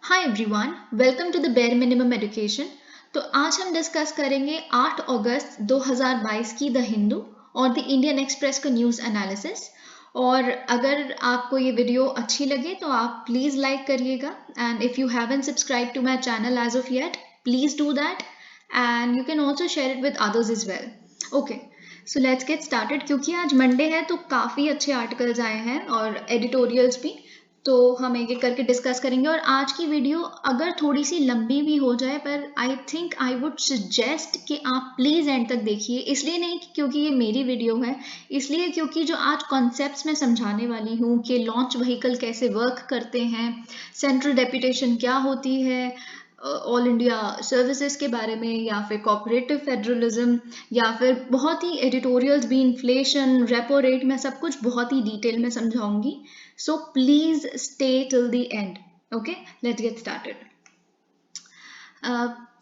Hi everyone, welcome to the bare minimum education. तो आज हम डिस्कस करेंगे 8 अगस्त 2022 की द हिंदू और द इंडियन एक्सप्रेस का न्यूज़ एनालिसिस। और अगर आपको ये वीडियो अच्छी लगे तो आप प्लीज़ लाइक करिएगा, and if you haven't subscribe to my channel as of yet, please do that and you can also share it with others is well. Okay, so let's get started. क्योंकि आज Monday है तो काफ़ी अच्छे articles आए हैं और editorials भी, तो हम एक एक करके डिस्कस करेंगे। और आज की वीडियो अगर थोड़ी सी लंबी भी हो जाए, पर I think I would suggest कि आप प्लीज़ एंड तक देखिए। इसलिए नहीं क्योंकि ये मेरी वीडियो है, इसलिए क्योंकि जो आज कॉन्सेप्ट्स मैं समझाने वाली हूँ कि लॉन्च व्हीकल कैसे वर्क करते हैं, सेंट्रल डेपुटेशन क्या होती है, ऑल इंडिया सर्विसेज के बारे में, या फिर कोऑपरेटिव फेडरलिज्म, या फिर बहुत ही एडिटोरियल्स भी, इन्फ्लेशन, रेपो रेट, मैं सब कुछ बहुत ही डिटेल में समझाऊंगी। So please stay till the end. Okay, let's get started.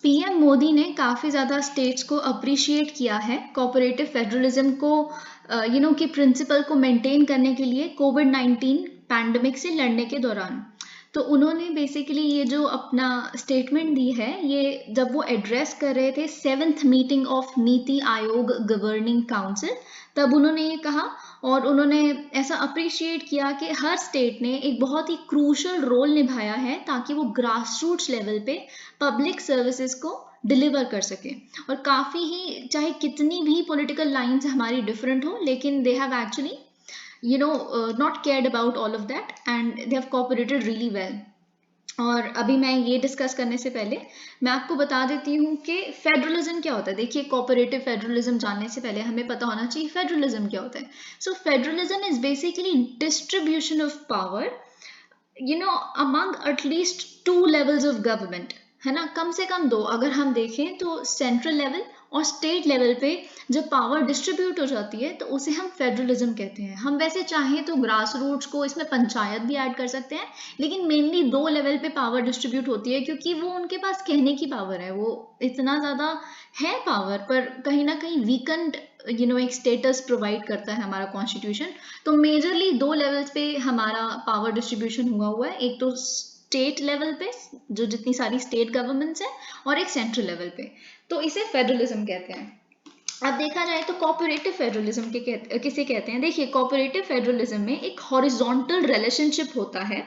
PM Modi ने काफ़ी ज़्यादा स्टेट्स को अप्रिशिएट किया है कोऑपरेटिव फेडरलिज्म को, कि प्रिंसिपल को मेंटेन करने के लिए कोविड-19 पैंडमिक से लड़ने के दौरान। तो उन्होंने बेसिकली ये जो अपना स्टेटमेंट दी है, ये जब वो एड्रेस कर रहे थे 7th meeting of NITI Aayog governing council, तब उन्होंने ये कहा। और उन्होंने ऐसा अप्रिशिएट किया कि हर स्टेट ने एक बहुत ही क्रूशल रोल निभाया है ताकि वो ग्रास रूट्स लेवल पे पब्लिक सर्विसेज को डिलीवर कर सके। और काफ़ी ही, चाहे कितनी भी पॉलिटिकल लाइंस हमारी डिफरेंट हो, लेकिन they have actually not cared about all of that and they have cooperated really well. और अभी मैं ये डिस्कस करने से पहले मैं आपको बता देती हूँ कि फेडरलिज्म क्या होता है। देखिए, कोऑपरेटिव फेडरलिज्म जानने से पहले हमें पता होना चाहिए फेडरलिज्म क्या होता है। So federalism is basically distribution of power among at least 2 levels of government, है ना, कम से कम दो। अगर हम देखें तो सेंट्रल लेवल और स्टेट लेवल पे जब पावर डिस्ट्रीब्यूट हो जाती है तो उसे हम फेडरलिज्म कहते हैं। हम वैसे चाहें तो ग्रास रूट्स को, इसमें पंचायत भी ऐड कर सकते हैं, लेकिन मेनली 2 लेवल पे पावर डिस्ट्रीब्यूट होती है क्योंकि वो उनके पास कहने की पावर है। वो इतना ज़्यादा है पावर, पर कहीं ना कहीं वीकेंड एक स्टेटस प्रोवाइड करता है हमारा कॉन्स्टिट्यूशन। तो मेजरली 2 लेवल्स पे हमारा पावर डिस्ट्रीब्यूशन हुआ है, एक तो स्टेट लेवल पे जो जितनी सारी स्टेट गवर्नमेंट्स हैं, और एक सेंट्रल लेवल पे। तो इसे फेडरलिज्म कहते हैं। अब देखा जाए तो कोऑपरेटिव फेडरलिज्म किसे कहते हैं। देखिए, कोऑपरेटिव फेडरलिज्म में एक हॉरिजॉन्टल रिलेशनशिप होता है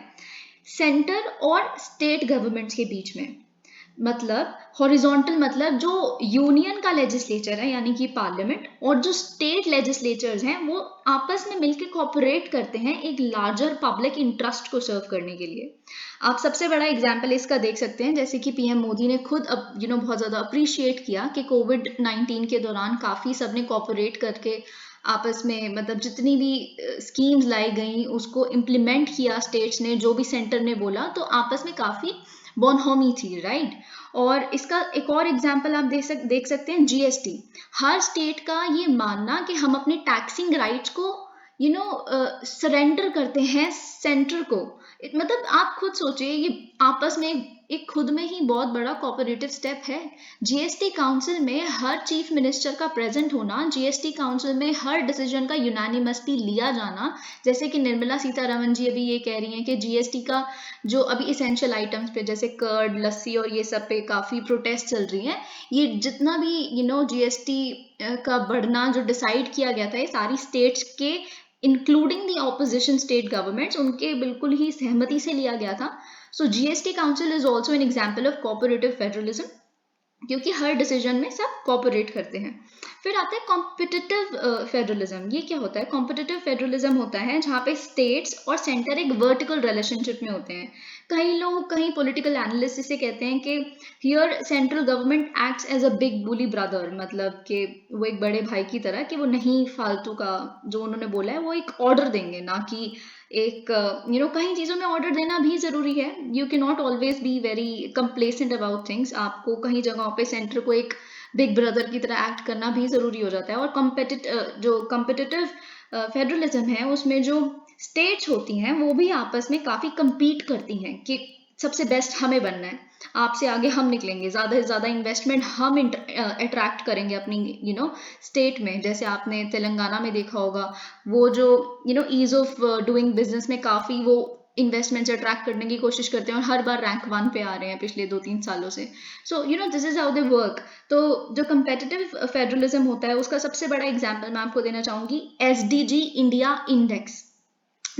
सेंटर और स्टेट गवर्नमेंट्स के बीच में। मतलब हॉरिजॉन्टल मतलब जो यूनियन का लेजिस्लेचर है यानी कि पार्लियामेंट, और जो स्टेट लेजिस्लेचर्स हैं वो आपस में मिलकर कोऑपरेट करते हैं एक लार्जर पब्लिक इंटरेस्ट को सर्व करने के लिए। आप सबसे बड़ा एग्जांपल इसका देख सकते हैं, जैसे कि पीएम मोदी ने खुद अब बहुत ज़्यादा अप्रिशिएट किया कि कोविड-19 के दौरान काफ़ी सबने कोऑपरेट करके आपस में, मतलब जितनी भी स्कीम्स लाई गई उसको इम्प्लीमेंट किया स्टेट्स ने, जो भी सेंटर ने बोला, तो आपस में काफ़ी बोनहोमी थी, राइट। और इसका एक और एग्जांपल आप देख सकते हैं जीएसटी। हर स्टेट का ये मानना कि हम अपने टैक्सिंग राइट्स को सरेंडर करते हैं सेंटर को। मतलब आप खुद सोचिए, ये आपस में एक खुद में ही बहुत बड़ा कोऑपरेटिव स्टेप है। जीएसटी काउंसिल में हर चीफ मिनिस्टर का प्रेजेंट होना, जीएसटी काउंसिल में हर डिसीजन का यूनानिमसली लिया जाना, जैसे कि निर्मला सीतारमण जी अभी ये कह रही हैं कि जीएसटी का जो अभी इसेंशियल आइटम्स पे जैसे कर्ड, लस्सी और ये सब पे काफ़ी प्रोटेस्ट चल रही हैं, ये जितना भी जीएसटी का बढ़ना जो डिसाइड किया गया था, ये सारी स्टेट्स के including the opposition state governments, उनके बिल्कुल ही सहमति से लिया गया था। So GST council is also an example of cooperative federalism, क्योंकि हर डिसीजन में सब कोऑपरेट करते हैं। फिर आता है कॉम्पिटिटिव फेडरलिज्म। ये क्या होता है? कॉम्पिटिटिव फेडरलिज्म होता है जहाँ पे स्टेट्स और सेंटर एक वर्टिकल रिलेशनशिप में होते हैं। कहीं पॉलिटिकल एनालिस्ट इसे कहते हैं कि here central government acts as a big bully brother, मतलब कि वो एक बड़े भाई की तरह, कि वो नहीं फालतू का जो उन्होंने बोला है वो एक ऑर्डर देंगे, ना कि एक कई चीज़ों में ऑर्डर देना भी ज़रूरी है। You can not always be very complacent about things. आपको कहीं जगहों पे सेंटर को एक बिग ब्रदर की तरह एक्ट करना भी ज़रूरी हो जाता है। और जो कम्पिटिटिव फेडरलिज्म है उसमें जो स्टेट्स होती हैं वो भी आपस में काफ़ी compete करती हैं कि सबसे बेस्ट हमें बनना है, आपसे आगे हम निकलेंगे, ज़्यादा से ज़्यादा इन्वेस्टमेंट हम अट्रैक्ट करेंगे अपनी स्टेट में। जैसे आपने तेलंगाना में देखा होगा, वो जो ईज ऑफ डूइंग बिजनेस में काफ़ी वो इन्वेस्टमेंट्स अट्रैक्ट करने की कोशिश करते हैं और हर बार रैंक 1 पे आ रहे हैं पिछले 2-3 सालों से. So this is how they work. तो जो कंपेटिटिव फेडरलिज्म होता है उसका सबसे बड़ा एग्जाम्पल मैं आपको देना चाहूंगी SDG इंडिया इंडेक्स.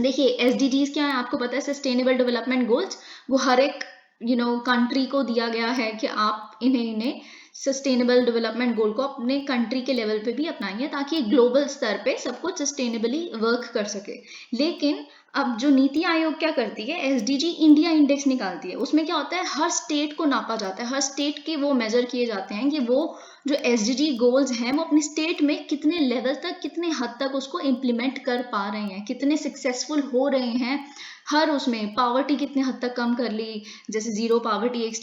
देखिए SDGs क्या है आपको पता है, सस्टेनेबल डेवलपमेंट गोल्स. वो हर एक कंट्री को दिया गया है कि आप इन्हें सस्टेनेबल डेवलपमेंट गोल को अपने कंट्री के लेवल पे भी अपनाइए ताकि ग्लोबल स्तर पे सब कुछ सस्टेनेबली वर्क कर सके. लेकिन अब जो नीति आयोग क्या करती है, SDG इंडिया इंडेक्स निकालती है. उसमें क्या होता है, हर स्टेट को नापा जाता है, हर स्टेट के वो मेजर किए जाते हैं कि वो जो SDG गोल्स हैं वो अपने स्टेट में कितने लेवल तक, कितने हद तक उसको इम्प्लीमेंट कर पा रहे हैं, कितने सक्सेसफुल हो रहे हैं. हर उसमें पावर्टी कितने हद तक कम कर ली, जैसे जीरो पावर्टी एक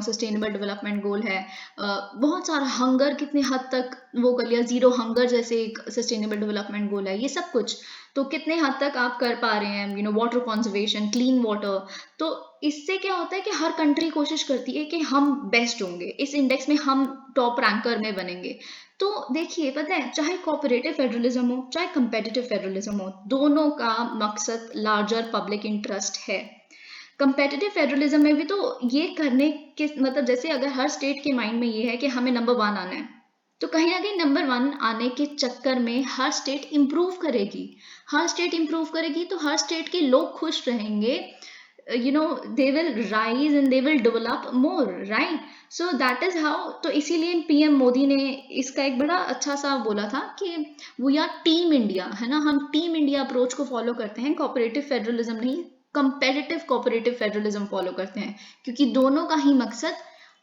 सस्टेनेबल डेवलपमेंट गोल है. बहुत सारा हंगर कितने हद तक वो कर लिया, जीरो हंगर जैसे एक सस्टेनेबल डेवलपमेंट गोल है. ये सब कुछ तो कितने हद तक आप कर पा रहे हैं, वाटर कंजर्वेशन, क्लीन वाटर. तो इससे क्या होता है कि हर कंट्री कोशिश करती है कि हम बेस्ट होंगे, इस इंडेक्स में हम टॉप रैंकर में बनेंगे. तो देखिए पता है, चाहे कोऑपरेटिव फेडरलिज्म हो चाहे कंपेटिटिव फेडरलिज्म हो, दोनों का मकसद लार्जर पब्लिक इंटरेस्ट है. कंपेटिटिव फेडरलिज्म में भी तो ये करने के मतलब, जैसे अगर हर स्टेट के माइंड में ये है कि हमें नंबर 1 आना है, तो कहीं ना कहीं नंबर 1 आने के चक्कर में हर स्टेट इम्प्रूव करेगी. हर स्टेट इम्प्रूव करेगी तो हर स्टेट के लोग खुश रहेंगे. they will rise and they will develop more, right? So that is how. तो इसीलिए PM मोदी ने इसका एक बड़ा अच्छा सा बोला था कि we are टीम इंडिया, है ना. हम टीम इंडिया अप्रोच को फॉलो करते हैं, कोऑपरेटिव फेडरलिज्म नहीं, कंपेटिटिव कोऑपरेटिव फेडरलिज्म फॉलो करते हैं, क्योंकि दोनों का ही मकसद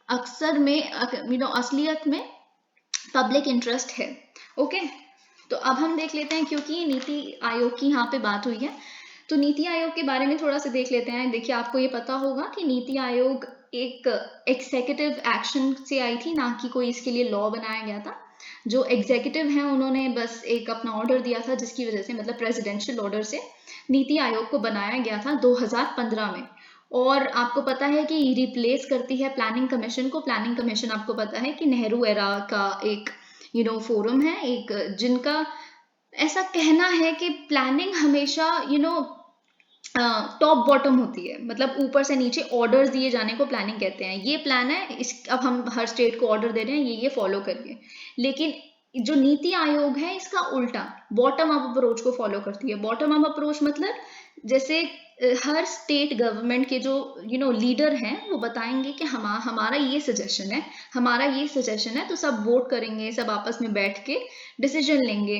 अक्सर में असलियत में पब्लिक इंटरेस्ट है. ओके, तो अब हम देख लेते हैं, क्योंकि नीति आयोग की यहाँ पे बात हुई है तो नीति आयोग के बारे में थोड़ा सा देख लेते हैं. देखिए आपको ये पता होगा कि नीति आयोग एक एग्जीक्यूटिव एक्शन से आई थी, ना कि कोई इसके लिए लॉ बनाया गया था. जो एग्जीक्यूटिव हैं उन्होंने बस एक अपना ऑर्डर दिया था, जिसकी वजह से मतलब प्रेसिडेंशियल ऑर्डर से नीति आयोग को बनाया गया था 2015 में. और आपको पता है कि रिप्लेस करती है प्लानिंग कमीशन को. प्लानिंग कमीशन आपको पता है कि नेहरू एरा का एक फोरम है, एक जिनका ऐसा कहना है कि प्लानिंग हमेशा टॉप बॉटम होती है, मतलब ऊपर से नीचे ऑर्डर्स दिए जाने को प्लानिंग कहते हैं. ये प्लान है, अब हम हर स्टेट को ऑर्डर दे रहे हैं, ये फॉलो करिए. लेकिन जो नीति आयोग है इसका उल्टा बॉटम अप अप्रोच को फॉलो करती है. बॉटम अप अप्रोच मतलब जैसे हर स्टेट गवर्नमेंट के जो लीडर हैं वो बताएंगे कि हमारा ये सजेशन है, हमारा ये सजेशन है, तो सब वोट करेंगे, सब आपस में बैठ के डिसीजन लेंगे.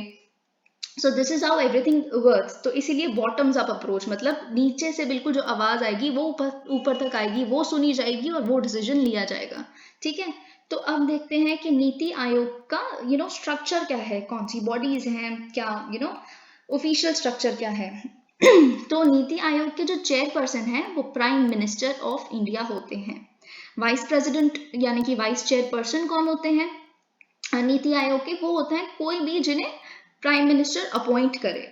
So this is how everything works. तो इसीलिए बॉटम्स अप अप्रोच मतलब नीचे से बिल्कुल जो आवाज आएगी वो ऊपर तक आएगी, वो सुनी जाएगी और वो डिसीजन लिया जाएगा. ठीक है, तो अब देखते हैं कि नीति आयोग का स्ट्रक्चर क्या है, कौन सी बॉडीज हैं, क्या ऑफिशियल स्ट्रक्चर क्या है. तो नीति आयोग के जो चेयरपर्सन हैं वो प्राइम मिनिस्टर ऑफ इंडिया होते हैं. वाइस प्रेसिडेंट यानी कि वाइस चेयरपर्सन कौन होते हैं नीति आयोग के, वो होते हैं कोई भी जिन्हें प्राइम मिनिस्टर अपॉइंट करे.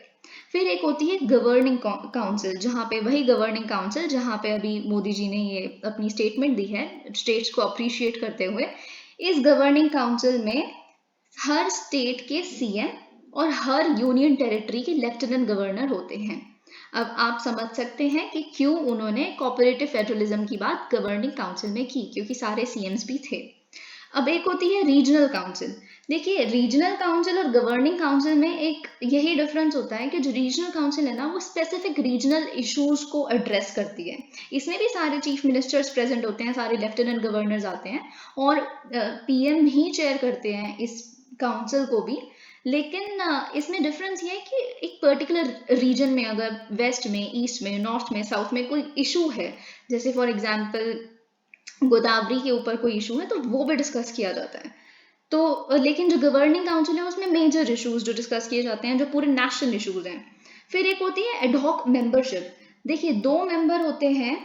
फिर एक होती है गवर्निंग काउंसिल, जहाँ पे वही गवर्निंग काउंसिल जहाँ पे अभी मोदी जी ने ये अपनी स्टेटमेंट दी है स्टेट्स को अप्रिशिएट करते हुए. इस गवर्निंग काउंसिल में हर स्टेट के CM और हर यूनियन टेरिटरी के लेफ्टिनेंट गवर्नर होते हैं. अब आप समझ सकते हैं कि क्यों उन्होंने कोऑपरेटिव फेडरलिज्म की बात गवर्निंग काउंसिल में की, क्योंकि सारे CMs भी थे. अब एक होती है रीजनल काउंसिल. देखिए रीजनल काउंसिल और गवर्निंग काउंसिल में एक यही डिफरेंस होता है कि जो रीजनल काउंसिल है ना वो स्पेसिफिक रीजनल इश्यूज को एड्रेस करती है. इसमें भी सारे चीफ मिनिस्टर्स प्रेजेंट होते हैं, सारे लेफ्टिनेंट गवर्नर्स आते हैं और PM ही चेयर करते हैं इस काउंसिल को भी. लेकिन इसमें डिफरेंस ये है कि एक पर्टिकुलर रीजन में अगर वेस्ट में, ईस्ट में, नॉर्थ में, साउथ में कोई इशू है, जैसे फॉर एग्जाम्पल गोदावरी के ऊपर कोई इशू है, तो वो भी डिस्कस किया जाता है. तो लेकिन जो गवर्निंग काउंसिल है उसमें मेजर इश्यूज जो डिस्कस किए जाते हैं, जो पूरे नेशनल इश्यूज हैं. फिर एक होती है एडहॉक मेंबरशिप. देखिए 2 मेंबर होते हैं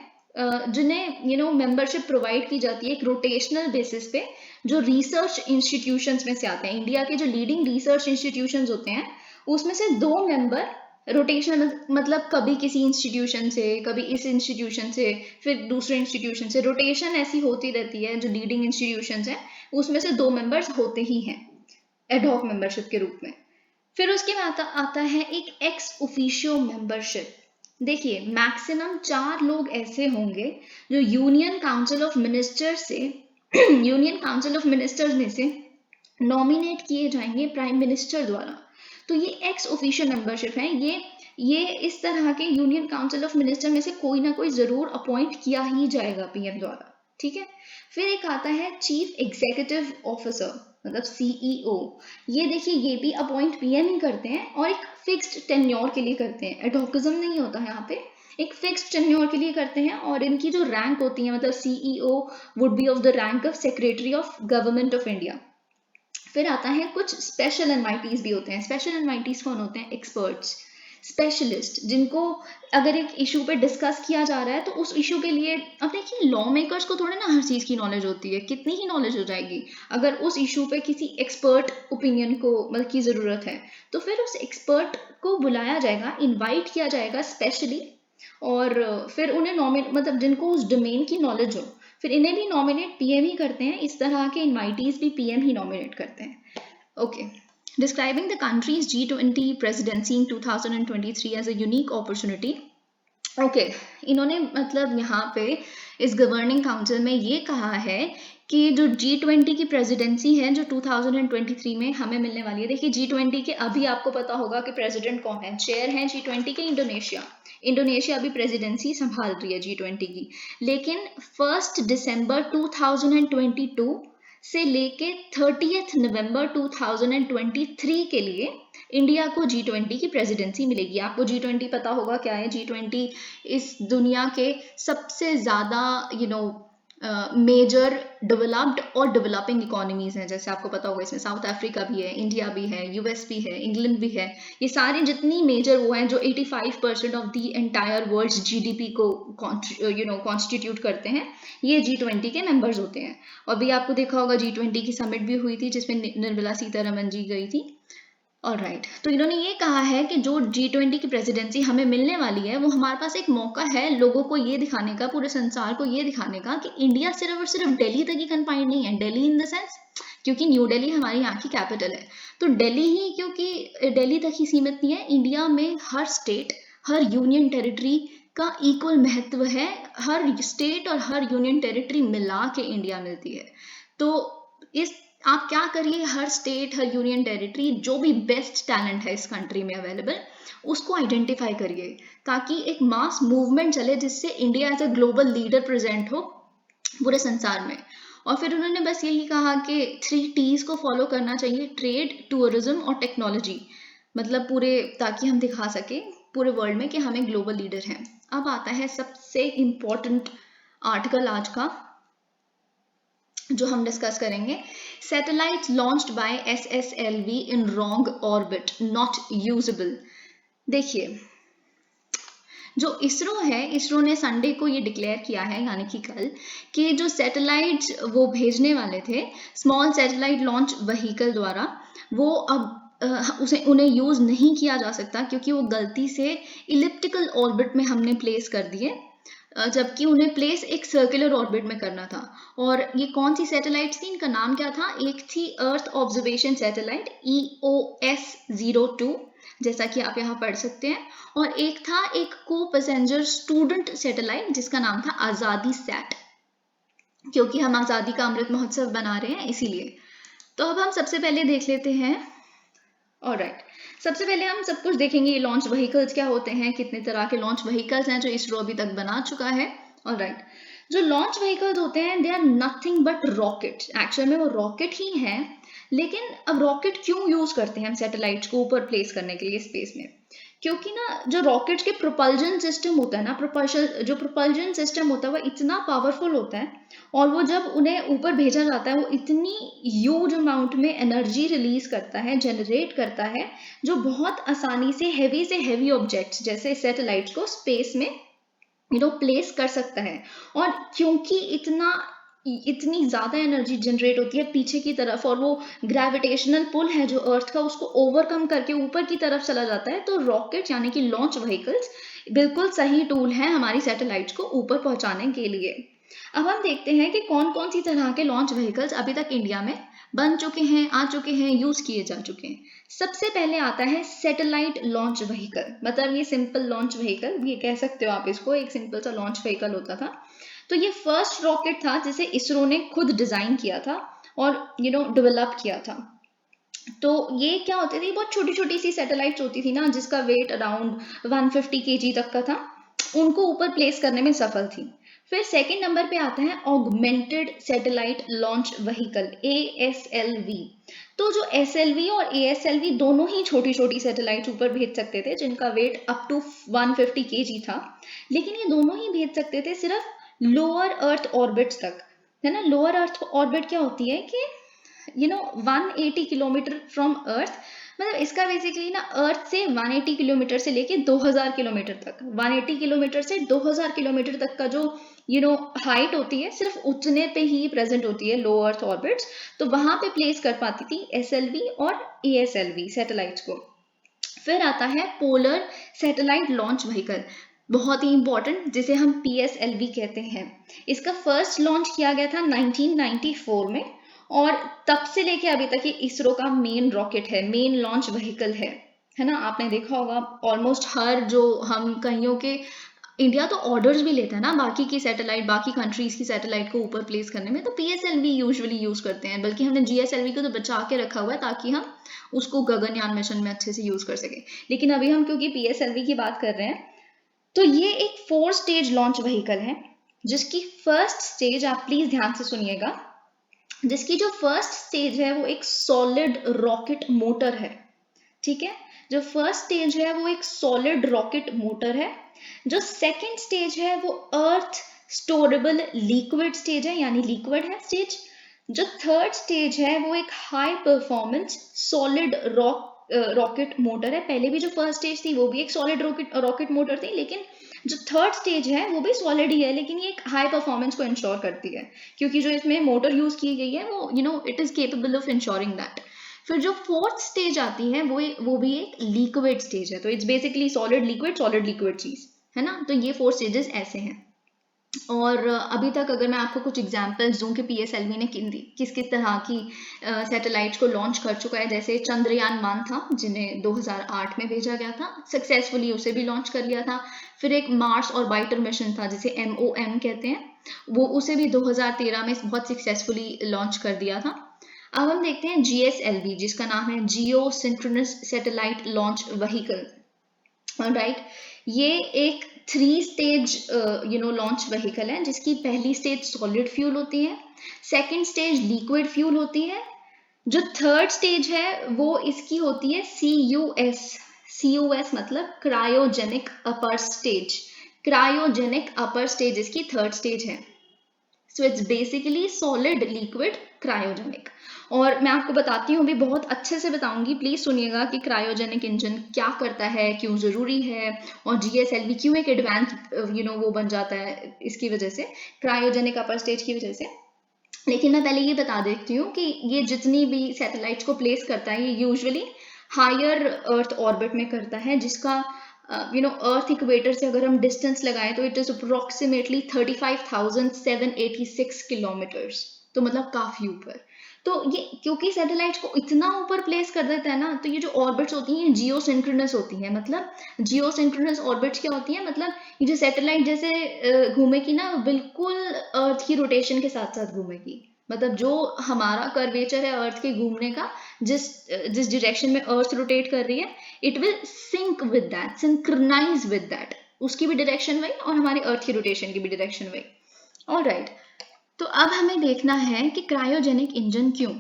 जिन्हें मेंबरशिप प्रोवाइड की जाती है एक रोटेशनल बेसिस पे, जो रिसर्च इंस्टीट्यूशंस में से आते हैं. इंडिया के जो लीडिंग रिसर्च इंस्टीट्यूशंस होते हैं उसमें से 2 मेंबर रोटेशनल मतलब कभी किसी इंस्टीट्यूशन से, कभी इस इंस्टीट्यूशन से, फिर दूसरे इंस्टीट्यूशन से, रोटेशन ऐसी होती रहती है. जो लीडिंग इंस्टीट्यूशंस हैं उसमें से 2 मेंबर्स होते ही हैं एडहॉक मेंबरशिप के रूप में. फिर उसके बाद आता है एक एक्स ऑफिशियो मेंबरशिप. देखिए मैक्सिमम 4 लोग ऐसे होंगे जो यूनियन काउंसिल ऑफ मिनिस्टर्स से यूनियन काउंसिल ऑफ मिनिस्टर्स में से नॉमिनेट किए जाएंगे प्राइम मिनिस्टर द्वारा। तो ये एक्स ऑफिशियल मेंबरशिप है, ये इस तरह के यूनियन काउंसिल ऑफ मिनिस्टर में से कोई ना कोई जरूर अपॉइंट किया ही जाएगा पीएम द्वारा, ठीक है। फिर एक आता है चीफ एग्जीक्यूटिव ऑफिसर, मतलब सीईओ। ये देखिए ये भी अपॉइंट पीएम ही करते हैं और एक फिक्स्ड टेन्योर के लिए करते हैं, एडहोकिज्म नहीं होता है यहाँ पे, एक फिक्स्ड टेन्योर के लिए करते हैं। और इनकी जो रैंक होती है, मतलब CEO would be of the rank of secretary of government of India. फिर आता है कुछ स्पेशल इनवाइटीज भी होते हैं। स्पेशल इनवाइटीज कौन होते हैं? एक्सपर्ट्स, स्पेशलिस्ट, जिनको अगर एक इशू पे डिस्कस किया जा रहा है तो उस इशू के लिए, अब देखिए लॉ मेकर्स को थोड़े ना हर चीज की नॉलेज होती है, कितनी ही नॉलेज हो जाएगी। अगर उस इशू पे किसी एक्सपर्ट ओपिनियन को मतलब की जरूरत है तो फिर उस एक्सपर्ट को बुलाया जाएगा, इनवाइट किया जाएगा स्पेशली, और फिर उन्हें मतलब जिनको उस डोमेन की नॉलेज हो, फिर इन्हें भी नॉमिनेट पीएम ही करते हैं। इस तरह के इनवाइटीज भी पीएम ही नॉमिनेट करते हैं। Okay, describing the countries G20 presidency in 2023 as a unique opportunity। Okay, इन्होंने मतलब यहाँ पे इस गवर्निंग काउंसिल में ये कहा है कि जो G20 की प्रेसिडेंसी है जो 2023 में हमें मिलने वाली है। देखिए G20 के अभी आपको पता होगा कि प्रेसिडेंट कौन है, चेयर है G20 के इंडोनेशिया। इंडोनेशिया अभी प्रेसिडेंसी संभाल रही है G20 की, लेकिन 1 दिसंबर 2022 से लेके 30 नवंबर 2023 के लिए इंडिया को G20 की प्रेसिडेंसी मिलेगी। आपको G20 पता होगा क्या है? G20 इस दुनिया के सबसे ज्यादा मेजर डेवलप्ड और डेवलपिंग इकोनॉमीज हैं। जैसे आपको पता होगा इसमें साउथ अफ्रीका भी है, इंडिया भी है, यूएस भी है, इंग्लैंड भी है। ये सारी जितनी मेजर वो हैं जो 85% of the entire world GDP को कॉन्स्टिट्यूट करते हैं, ये G20 के मेंबर्स होते हैं। और भी आपको देखा होगा G20 की समिट भी हुई थी जिसमें निर्मला सीतारमन जी गई थी। ऑलराइट, तो इन्होंने ये कहा है कि जो G20 की प्रेसिडेंसी हमें मिलने वाली है वो हमारे पास एक मौका है लोगों को ये दिखाने का, पूरे संसार को ये दिखाने का कि इंडिया सिर्फ और सिर्फ दिल्ली तक ही कन्फाइंड नहीं है। दिल्ली इन द सेंस क्योंकि न्यू दिल्ली हमारी यहाँ की कैपिटल है, तो दिल्ली ही क्योंकि दिल्ली तक ही सीमित नहीं है। इंडिया में हर स्टेट, हर यूनियन टेरिटरी का इक्वल महत्व है। हर स्टेट और हर यूनियन टेरिटरी मिला के इंडिया मिलती है। तो इस आप क्या करिए, हर स्टेट, हर यूनियन टेरिटरी जो भी बेस्ट टैलेंट है इस कंट्री में अवेलेबल, उसको आइडेंटिफाई करिए ताकि एक मास मूवमेंट चले जिससे India as a global leader present हो पूरे संसार में। और फिर उन्होंने बस यही कहा कि 3 T's को फॉलो करना चाहिए, ट्रेड, टूरिज्म और टेक्नोलॉजी, मतलब पूरे, ताकि हम दिखा सके पूरे वर्ल्ड में कि हमें ग्लोबल लीडर हैं। अब आता है सबसे इम्पोर्टेंट आर्टिकल आज का जो हम डिस्कस करेंगे। Satellites launched by SSLV in wrong orbit not usable. देखिए जो इसरो है, इसरो ने संडे को ये डिक्लेयर किया है यानी कि कल, कि जो सैटेलाइट्स वो भेजने वाले थे स्मॉल सैटेलाइट लॉन्च व्हीकल द्वारा, वो अब उन्हें यूज नहीं किया जा सकता क्योंकि वो गलती से इलिप्टिकल ऑर्बिट में हमने प्लेस कर दिए, जबकि उन्हें प्लेस एक सर्कुलर ऑर्बिट में करना था। और ये कौन सी सैटेलाइट्स थी, इनका नाम क्या था? एक थी अर्थ ऑब्जर्वेशन सैटेलाइट EOS-02, जैसा कि आप यहाँ पढ़ सकते हैं, और एक था एक को पैसेंजर स्टूडेंट सैटेलाइट जिसका नाम था आजादी सैट, क्योंकि हम आजादी का अमृत महोत्सव बना रहे हैं इसीलिए। तो अब हम सबसे पहले देख लेते हैं। ऑलराइट, सबसे पहले हम सब कुछ देखेंगे ये लॉन्च व्हीकल्स क्या होते हैं, कितने तरह के लॉन्च व्हीकल्स हैं जो इसरो अभी तक बना चुका है। ऑलराइट, जो लॉन्च व्हीकल्स होते हैं they are nothing but rocket. Actual में वो रॉकेट ही है, लेकिन अब रॉकेट क्यों यूज करते हैं हम सैटेलाइट्स को ऊपर प्लेस करने के लिए स्पेस में? क्योंकि ना जो रॉकेट्स के प्रोपल्जन सिस्टम होता है ना, प्रोपल्जन सिस्टम होता है वो इतना पावरफुल होता है, और वो जब उन्हें ऊपर भेजा जाता है वो इतनी ह्यूज अमाउंट में एनर्जी रिलीज करता है, जनरेट करता है, जो बहुत आसानी से हैवी ऑब्जेक्ट्स जैसे सैटेलाइट्स को स्पेस में प्लेस कर सकता है। और क्योंकि इतनी ज्यादा एनर्जी जनरेट होती है पीछे की तरफ, और वो ग्रेविटेशनल पुल है जो अर्थ का उसको ओवरकम करके ऊपर की तरफ चला जाता है, तो रॉकेट यानी कि लॉन्च व्हीकल्स बिल्कुल सही टूल है हमारी सैटेलाइट्स को ऊपर पहुंचाने के लिए। अब हम देखते हैं कि कौन कौन सी तरह के लॉन्च व्हीकल्स अभी तक इंडिया में बन चुके हैं, आ चुके हैं, यूज किए जा चुके हैं। सबसे पहले आता है सैटेलाइट लॉन्च व्हीकल, मतलब ये सिंपल लॉन्च व्हीकल, ये कह सकते हो आप इसको, एक सिंपल सा लॉन्च व्हीकल होता था। तो ये फर्स्ट रॉकेट था जिसे इसरो ने खुद डिजाइन किया था और डेवलप किया था। तो ये क्या होती थी, बहुत छोटी छोटी सी सैटेलाइट्स होती थी ना, जिसका वेट अराउंड 150 kg तक का था, उनको ऊपर प्लेस करने में सफल थी। फिर सेकंड नंबर पे आता है augmented satellite launch vehicle, ASLV। तो जो SLV और ASLV दोनों ही छोटी छोटी सैटेलाइट्स ऊपर भेज सकते थे, जिनका वेट अप टू 150 kg था, लेकिन ये दोनों ही भेज सकते थे सिर्फ लोअर अर्थ ऑर्बिट्स तक, है ना। लोअर अर्थ ऑर्बिट क्या होती है कि 180 किलोमीटर फ्रॉम अर्थ, मतलब इसका बेसिकली ना अर्थ से 180 किलोमीटर से लेके 2000 किलोमीटर तक, 180 किलोमीटर से 2000 किलोमीटर तक का जो हाइट होती है, सिर्फ उतने पे ही प्रेजेंट होती है लो अर्थ ऑर्बिट्स। तो वहां पे प्लेस कर पाती थी SLV और ASLV सैटेलाइट्स को। फिर आता है पोलर सैटेलाइट लॉन्च व्हीकल, बहुत ही इंपॉर्टेंट, जिसे हम PSLV कहते हैं। इसका फर्स्ट लॉन्च किया गया था 1994 में, और तब से लेके अभी तक ये इसरो का मेन रॉकेट है, मेन लॉन्च व्हीकल है ना। आपने देखा होगा ऑलमोस्ट हर जो हम कहियों के, इंडिया तो ऑर्डर्स भी लेता है ना बाकी की सैटेलाइट, बाकी कंट्रीज की सैटेलाइट को ऊपर प्लेस करने में, तो PSLV यूजुअली यूज करते हैं, बल्कि हमने GSLV को तो बचा के रखा हुआ है ताकि हम उसको गगनयान मिशन में अच्छे से यूज कर सके। लेकिन अभी हम क्योंकि PSLV की बात कर रहे हैं, तो ये एक 4 स्टेज लॉन्च व्हीकल है, जिसकी फर्स्ट स्टेज, आप प्लीज ध्यान से सुनिएगा, जिसकी जो फर्स्ट स्टेज है वो एक सॉलिड रॉकेट मोटर है, ठीक है। जो फर्स्ट स्टेज है वो एक सॉलिड रॉकेट मोटर है। जो सेकंड स्टेज है वो अर्थ स्टोरेबल लिक्विड स्टेज है, यानी लिक्विड है स्टेज। जो थर्ड स्टेज है वो एक high performance solid rocket motor है। पहले भी जो फर्स्ट स्टेज थी वो भी एक सॉलिड रॉकेट मोटर थी, लेकिन जो थर्ड स्टेज है वो भी सॉलिड ही है, लेकिन ये एक हाई परफॉर्मेंस को इंश्योर करती है, क्योंकि जो इसमें मोटर यूज की गई है वो it is capable of ensuring that. फिर जो फोर्थ स्टेज आती है वो भी एक लिक्विड स्टेज है, तो इट्स बेसिकली सॉलिड लिक्विड चीज है ना। तो ये 4 स्टेजेस ऐसे हैं। और अभी तक अगर मैं आपको कुछ एग्जांपल्स दूं कि PSLV ने किस किस तरह की सैटेलाइट्स को लॉन्च कर चुका है, जैसे चंद्रयान 1 था जिन्हें 2008 में भेजा गया था सक्सेसफुली, उसे भी लॉन्च कर लिया था। फिर एक मार्स ऑर्बिटर मिशन था जिसे MOM कहते हैं, वो उसे भी 2013 में बहुत सक्सेसफुली लॉन्च कर दिया था। अब हम देखते हैं GSLV, जिसका नाम है geosynchronous satellite launch vehicle, right. ये एक 3 स्टेज लॉन्च व्हीकल है, जिसकी पहली स्टेज सॉलिड फ्यूल होती है, सेकंड स्टेज लिक्विड फ्यूल होती है, जो थर्ड स्टेज है वो इसकी होती है CUS मतलब cryogenic upper stage, cryogenic upper stage इसकी थर्ड स्टेज है। So it's basically solid liquid cryogenic. और मैं आपको बताती हूँ, भी बहुत अच्छे से बताऊंगी, प्लीज सुनिएगा कि क्रायोजेनिक इंजन क्या करता है, क्यों जरूरी है, और GSLV क्यों एक एडवांस वो बन जाता है इसकी वजह से, क्रायोजेनिक अपर स्टेज की वजह से। लेकिन मैं पहले ये बता देती हूँ कि ये जितनी भी सैटेलाइट्स को प्लेस करता है, ये यूजुअली हायर अर्थ ऑर्बिट में करता है, जिसका अर्थ इक्वेटर से अगर हम डिस्टेंस लगाएं तो इट इज अप्रोक्सीमेटली 35,786 किलोमीटर्स, तो मतलब काफी ऊपर। तो ये क्योंकि सैटेलाइट्स को इतना ऊपर प्लेस कर देता है ना, तो ये जो ऑर्बिट्स होती हैं जियो सिंक्रोनस होती हैं। मतलब जियो सिंक्रोनस ऑर्बिट्स क्या होती हैं, मतलब ये जो सैटेलाइट जैसे घूमेगी ना, बिल्कुल अर्थ की रोटेशन के साथ साथ घूमेगी, मतलब जो हमारा कर्वेचर है अर्थ के घूमने का, जिस डायरेक्शन में अर्थ रोटेट कर रही है, it will sync with that, synchronize with that, उसकी भी डायरेक्शन वही और हमारी अर्थ की रोटेशन की भी डायरेक्शन वही। ऑलराइट, तो अब हमें देखना है कि क्रायोजेनिक इंजन क्यों।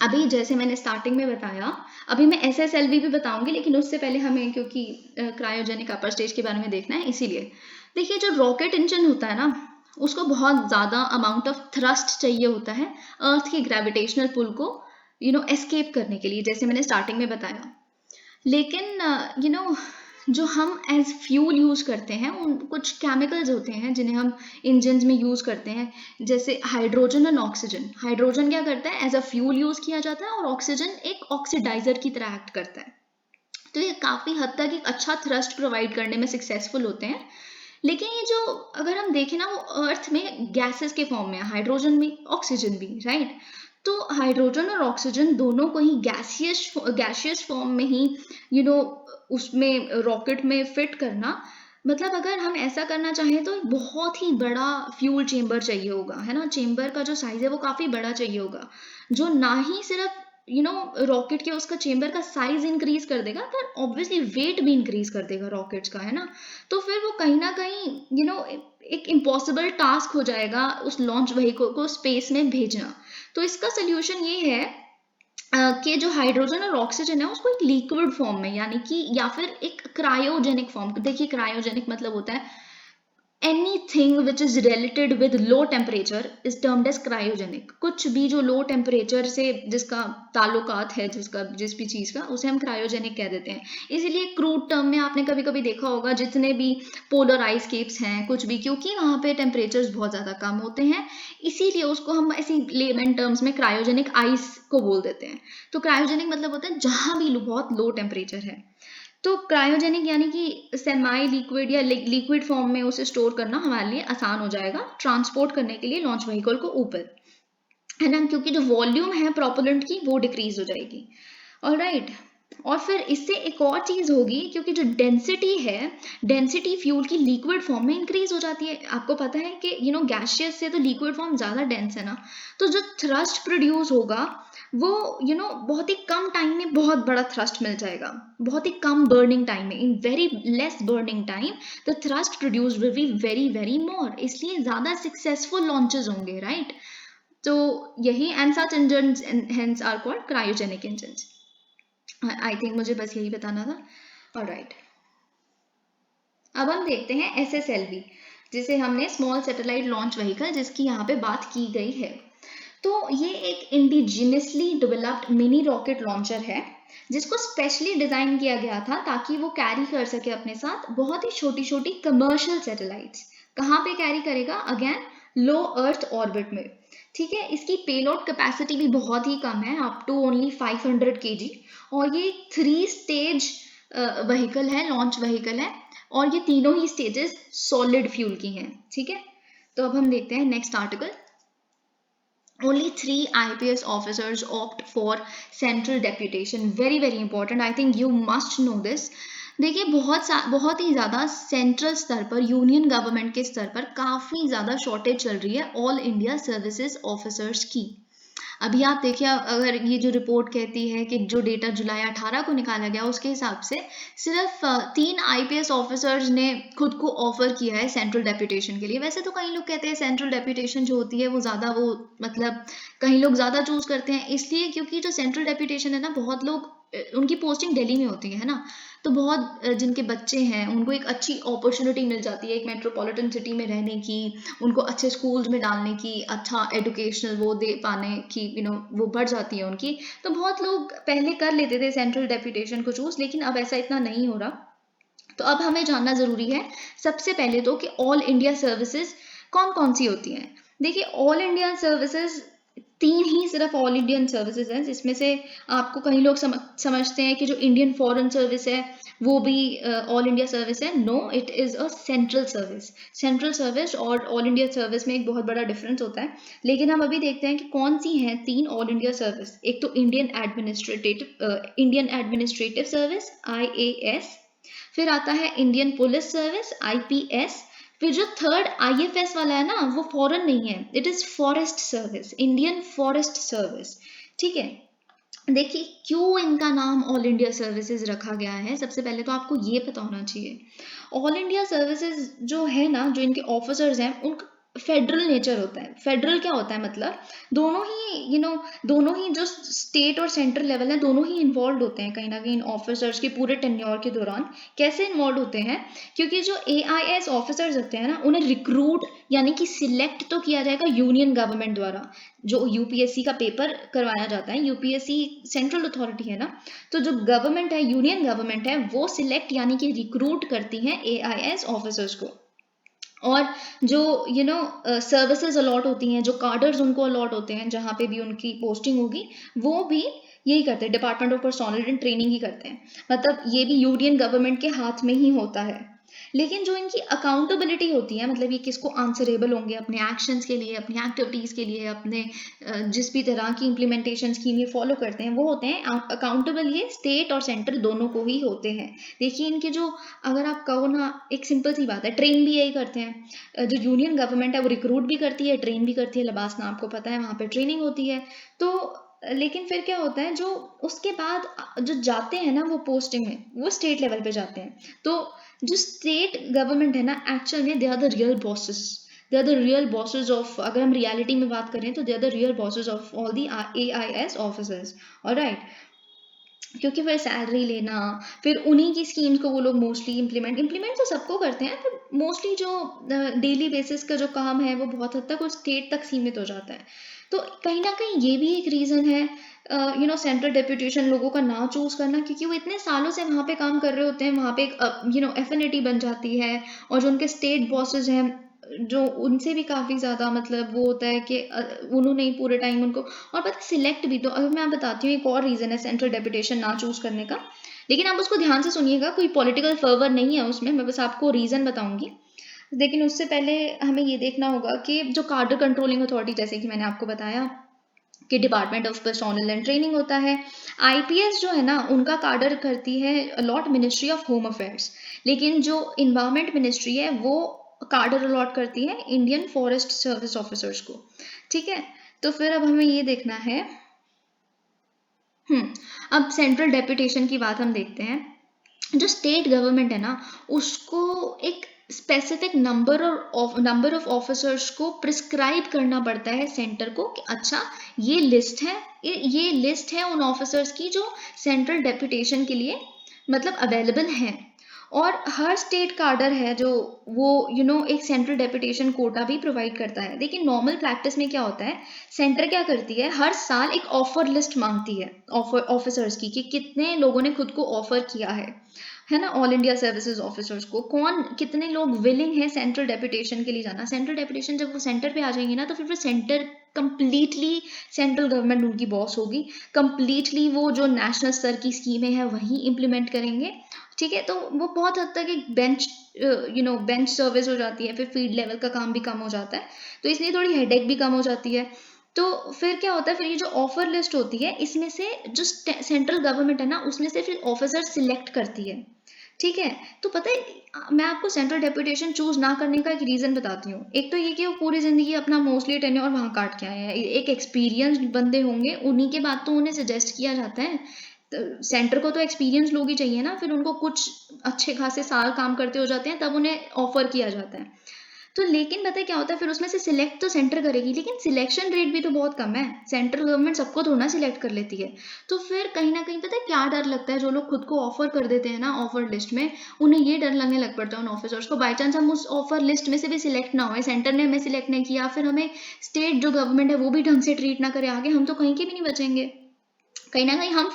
अभी जैसे मैंने स्टार्टिंग में बताया, अभी मैं SSLV भी बताऊंगी, लेकिन उससे पहले हमें क्योंकि क्रायोजेनिक अपर स्टेज के बारे में देखना है, इसीलिए देखिए जो रॉकेट इंजन होता है ना, उसको बहुत ज्यादा अमाउंट ऑफ थ्रस्ट चाहिए होता है अर्थ की ग्रेविटेशनल पुल को एस्केप करने के लिए, जैसे मैंने स्टार्टिंग में बताया। लेकिन जो हम एज फ्यूल यूज करते हैं, उन कुछ केमिकल्स होते हैं जिन्हें हम इंजन में यूज करते हैं, जैसे हाइड्रोजन और ऑक्सीजन। हाइड्रोजन क्या करता है, एज अ फ्यूल यूज किया जाता है, और ऑक्सीजन एक ऑक्सीडाइजर की तरह एक्ट करता है। तो ये काफी हद तक एक अच्छा थ्रस्ट प्रोवाइड करने में सक्सेसफुल होते हैं। लेकिन ये जो अगर हम देखें ना, वो अर्थ में गैसेस के फॉर्म में है, हाइड्रोजन भी ऑक्सीजन भी, राइट। तो हाइड्रोजन और ऑक्सीजन दोनों को ही गैसियस फॉर्म में ही उसमें रॉकेट में फिट करना, मतलब अगर हम ऐसा करना चाहें तो बहुत ही बड़ा फ्यूल चेम्बर चाहिए होगा, है ना। चेम्बर का जो साइज है वो काफी बड़ा चाहिए होगा, जो ना ही सिर्फ रॉकेट के उसका चेम्बर का साइज इंक्रीज कर देगा, पर ऑब्वियसली वेट भी इंक्रीज कर देगा रॉकेट्स का, है ना। तो फिर वो कहीं ना कहीं एक इम्पॉसिबल टास्क हो जाएगा उस लॉन्च व्हीकल को स्पेस में भेजना। तो इसका सोल्यूशन ये है कि जो हाइड्रोजन और ऑक्सीजन है उसको एक लिक्विड फॉर्म में, यानी कि या फिर एक क्रायोजेनिक फॉर्म। देखिए क्रायोजेनिक मतलब होता है anything which is related with low temperature is termed as cryogenic। कुछ भी जो लो टेम्परेचर से जिसका ताल्लुकात है, जिस भी चीज का, उसे हम क्रायोजेनिक कह देते हैं। इसीलिए क्रूड टर्म में आपने कभी कभी देखा होगा जितने भी पोलर आइस केप्स हैं कुछ भी, क्योंकि वहां पे टेम्परेचर्स बहुत ज्यादा कम होते हैं, इसीलिए उसको हम ऐसी लेमन टर्म्स में क्रायोजेनिक आइस को बोल देते हैं। तो क्रायोजेनिक मतलब होता है जहां भी बहुत लो टेम्परेचर है। तो क्रायोजेनिक यानी कि सेमी लिक्विड या लिक्विड फॉर्म में उसे स्टोर करना हमारे लिए आसान हो जाएगा ट्रांसपोर्ट करने के लिए लॉन्च व्हीकल को ऊपर, है ना, क्योंकि जो वॉल्यूम है प्रोपेलेंट की वो डिक्रीज हो जाएगी। ऑलराइट। और फिर इससे एक और चीज होगी, क्योंकि जो डेंसिटी है, डेंसिटी फ्यूल की लिक्विड फॉर्म में इंक्रीज हो जाती है। आपको पता है कि गैसियस से तो लिक्विड फॉर्म ज्यादा डेंस है ना, तो जो थ्रस्ट प्रोड्यूस होगा वो बहुत ही कम टाइम में बहुत बड़ा थ्रस्ट मिल जाएगा, बहुत ही कम बर्निंग टाइम में, in very less burning time the thrust produce will be very very more, इसलिए ज्यादा सक्सेसफुल लॉन्चेस होंगे, राइट। तो यही and such engines hence are called cryogenic engines. I think मुझे बस यही बताना था। ऑलराइट, अब हम देखते हैं SSLV, जिसे हमने स्मॉल सैटेलाइट लॉन्च व्हीकल, जिसकी यहाँ पे बात की गई है। तो ये एक indigenously developed mini rocket launcher है, जिसको स्पेशली डिजाइन किया गया था ताकि वो कैरी कर सके अपने साथ बहुत ही छोटी छोटी कमर्शियल सैटेलाइट्स। कहाँ पे कैरी करेगा? अगेन लो अर्थ ऑर्बिट में, ठीक है। इसकी पेलोड कैपेसिटी भी बहुत ही कम है, अप टू ओनली 500 kg, और ये 3 स्टेज व्हीकल है, लॉन्च व्हीकल है, और ये तीनों ही स्टेजेस सॉलिड फ्यूल की हैं, ठीक है। तो अब हम देखते हैं next article. Only 3 IPS officers opt for central deputation. Very very important. I think you must know this. देखिए बहुत ही ज़्यादा सेंट्रल स्तर पर, यूनियन गवर्नमेंट के स्तर पर काफ़ी ज़्यादा शॉर्टेज चल रही है ऑल इंडिया सर्विसेज ऑफिसर्स की। अभी आप देखिए, अगर ये जो रिपोर्ट कहती है कि जो डेटा जुलाई 18 को निकाला गया, उसके हिसाब से सिर्फ 3 IPS ऑफिसर्स ने खुद को ऑफर किया है सेंट्रल डेप्यूटेशन के लिए। वैसे तो कई लोग कहते हैं सेंट्रल डेप्यूटेशन जो होती है वो ज़्यादा, वो मतलब कई लोग ज़्यादा चूज करते हैं, इसलिए क्योंकि जो सेंट्रल डेप्यूटेशन है ना, बहुत लोग उनकी पोस्टिंग दिल्ली में होती है ना, तो बहुत जिनके बच्चे हैं उनको एक अच्छी अपॉर्चुनिटी मिल जाती है एक मेट्रोपॉलिटन सिटी में रहने की, उनको अच्छे स्कूल्स में डालने की, अच्छा एजुकेशनल वो दे पाने की, वो बढ़ जाती है उनकी। तो बहुत लोग पहले कर लेते थे सेंट्रल डेप्यूटेशन को चूज, लेकिन अब ऐसा इतना नहीं हो रहा। तो अब हमें जानना जरूरी है सबसे पहले तो कि ऑल इंडिया सर्विसेज कौन कौन सी होती हैं। देखिए ऑल इंडिया सर्विसेज 3 ही सिर्फ ऑल इंडियन सर्विसेज हैं, जिसमें से आपको कई लोग समझते हैं कि जो इंडियन फॉरेन सर्विस है वो भी ऑल इंडिया सर्विस है। No, it is a central service. Central service और ऑल इंडिया सर्विस में एक बहुत बड़ा डिफरेंस होता है। लेकिन हम अभी देखते हैं कि कौन सी हैं 3 ऑल इंडिया सर्विस। एक तो इंडियन एडमिनिस्ट्रेटिव सर्विस IAS, फिर आता है इंडियन पुलिस सर्विस IPS, फिर जो थर्ड IFS वाला है ना, वो फॉरेन नहीं है, it is forest service, Indian forest service, ठीक है। देखिए क्यों इनका नाम ऑल इंडिया सर्विसेज रखा गया है, सबसे पहले तो आपको ये पता होना चाहिए, ऑल इंडिया सर्विसेज जो है ना, जो इनके ऑफिसर्स हैं, उनका फेडरल नेचर होता है। फेडरल क्या होता है? मतलब दोनों ही जो स्टेट और सेंट्रल लेवल है, दोनों ही इन्वॉल्व होते हैं कहीं ना कहीं ऑफिसर्स के पूरे टेन्योर के दौरान। कैसे इन्वॉल्व होते हैं? क्योंकि जो AIS ऑफिसर्स होते हैं ना, उन्हें रिक्रूट यानी कि सिलेक्ट तो किया जाएगा यूनियन गवर्नमेंट द्वारा। जो UPSC का पेपर करवाया जाता है, UPSC सेंट्रल अथॉरिटी है ना, तो जो गवर्नमेंट है, यूनियन गवर्नमेंट है, वो सिलेक्ट यानी कि रिक्रूट करती है AIS ऑफिसर्स को। और जो सर्विसेज अलॉट होती हैं, जो कार्डर्स उनको अलॉट होते हैं, जहाँ पे भी उनकी पोस्टिंग होगी, वो भी यही करते हैं, department of personnel and training ही करते हैं। मतलब ये भी यूनियन गवर्नमेंट के हाथ में ही होता है। लेकिन जो इनकी अकाउंटेबिलिटी होती है, मतलब ये किसको आंसरेबल होंगे अपने एक्शंस के लिए, अपनी एक्टिविटीज़ के लिए, अपने जिस भी तरह की इम्प्लीमेंटेशन स्कीम ये फॉलो करते हैं, वो होते हैं अकाउंटेबल। ये स्टेट और सेंटर दोनों को ही होते हैं। देखिए इनके जो, अगर आप कहो ना, एक सिंपल सी बात है, ट्रेन भी यही करते हैं। जो यूनियन गवर्नमेंट है वो रिक्रूट भी करती है, ट्रेन भी करती है। लबासना आपको पता है, वहाँ पे ट्रेनिंग होती है। तो लेकिन फिर क्या होता है, जो उसके बाद जो जाते हैं ना वो पोस्टिंग में, वो स्टेट लेवल पे जाते हैं। तो जो स्टेट गवर्नमेंट है ना, एक्चुअल में they are the real bosses, they are the real bosses of, अगर हम रियलिटी में बात करें तो they are the real bosses of all the AIS officers. Alright, क्योंकि फिर सैलरी लेना, फिर उन्हीं की स्कीम्स को वो लोग मोस्टली इम्प्लीमेंट तो सबको करते हैं, पर मोस्टली जो डेली बेसिस का जो काम है वो बहुत हद तक उस स्टेट तक सीमित हो जाता है। तो कहीं ना कहीं ये भी एक रीज़न है सेंट्रल डेप्यूटेशन लोगों का ना चूज करना, क्योंकि वो इतने सालों से वहाँ पे काम कर रहे होते हैं, वहाँ पे एक एफिनिटी बन जाती है। और जो उनके स्टेट बॉसेज हैं, जो उनसे भी काफ़ी ज़्यादा मतलब वो होता है कि उन्होंने ही पूरे टाइम उनको, और पता सिलेक्ट भी। तो अगर मैं बताती हूँ एक और रीज़न है सेंट्रल डेप्यूटेशन ना चूज करने का, लेकिन आप उसको ध्यान से सुनिएगा, कोई पॉलिटिकल फर्वर नहीं है उसमें, मैं बस आपको रीज़न बताऊंगी। लेकिन उससे पहले हमें ये देखना होगा कि जो कार्डर कंट्रोलिंग अथॉरिटी, जैसे कि मैंने आपको बताया कि department of personnel and training होता है, IPS जो है ना उनका कार्डर करती है allot ministry of home affairs, लेकिन जो इन्वायरमेंट मिनिस्ट्री है वो कार्डर अलॉट करती है इंडियन फॉरेस्ट सर्विस ऑफिसर्स को। ठीक है, तो फिर अब हमें ये देखना है। अब सेंट्रल डेप्यूटेशन की बात हम देखते हैं। जो स्टेट गवर्नमेंट है ना, उसको एक स्पेसिफिक नंबर ऑफ ऑफिसर्स को प्रिस्क्राइब करना पड़ता है सेंटर को, कि अच्छा ये लिस्ट है, ये लिस्ट है उन ऑफिसर्स की जो सेंट्रल डेप्यूटेशन के लिए मतलब अवेलेबल हैं। और हर स्टेट कार्डर है जो वो एक सेंट्रल डेप्यूटेशन कोटा भी प्रोवाइड करता है। लेकिन नॉर्मल प्रैक्टिस में क्या होता है, सेंटर क्या करती है, हर साल एक ऑफर लिस्ट मांगती है ऑफिसर्स की, कि कितने लोगों ने खुद को ऑफर किया है ना, ऑल इंडिया सर्विसेज ऑफिसर्स को, कौन कितने लोग विलिंग है सेंट्रल डेप्यूटेशन के लिए जाना। सेंट्रल डेप्यूटेशन जब वो सेंटर पे आ जाएंगे ना, तो फिर वो सेंटर कंप्लीटली सेंट्रल गवर्नमेंट उनकी बॉस होगी, कंप्लीटली वो जो नेशनल स्तर की स्कीमें हैं वही इंप्लीमेंट करेंगे। ठीक है, तो वो बहुत हद तक एक बेंच सर्विस हो जाती है, फिर फील्ड लेवल का काम भी कम हो जाता है, तो इसलिए थोड़ी हेडेक भी कम हो जाती है। तो फिर क्या होता है, फिर ये जो ऑफर लिस्ट होती है, इसमें से जो सेंट्रल गवर्नमेंट है ना, उसमें से फिर ऑफिसर सिलेक्ट करती है। ठीक है, तो पता है मैं आपको सेंट्रल डेप्यूटेशन चूज ना करने का एक रीजन बताती हूँ। एक तो ये कि वो पूरी जिंदगी अपना मोस्टली टेन्योर वहां काट के आए हैं, एक एक्सपीरियंस बंदे होंगे, उन्हीं के बाद तो उन्हें सजेस्ट किया जाता है। तो सेंटर को तो एक्सपीरियंस लोग ही चाहिए ना, फिर उनको कुछ अच्छे खासे साल काम करते हो जाते हैं, तब उन्हें ऑफर किया जाता है। तो लेकिन पता है क्या होता है, फिर उसमें से सिलेक्ट तो सेंटर करेगी, लेकिन सिलेक्शन रेट भी तो बहुत कम है, सेंट्रल गवर्नमेंट सबको थोड़ा ना सिलेक्ट कर लेती है। तो फिर कहीं ना कहीं पता है क्या डर लगता है, जो लोग खुद को ऑफर कर देते हैं ना ऑफर लिस्ट में, उन्हें ये डर लगने लग पड़ता है उन ऑफिसर्स को, बाई चांस हम उस ऑफर लिस्ट में से भी सिलेक्ट ना हो, सेंटर ने हमें सिलेक्ट नहीं किया, फिर हमें स्टेट जो गवर्नमेंट है वो भी ढंग से ट्रीट ना करे आगे, हम तो कहीं के भी नहीं बचेंगे, कहीं ना कहीं हम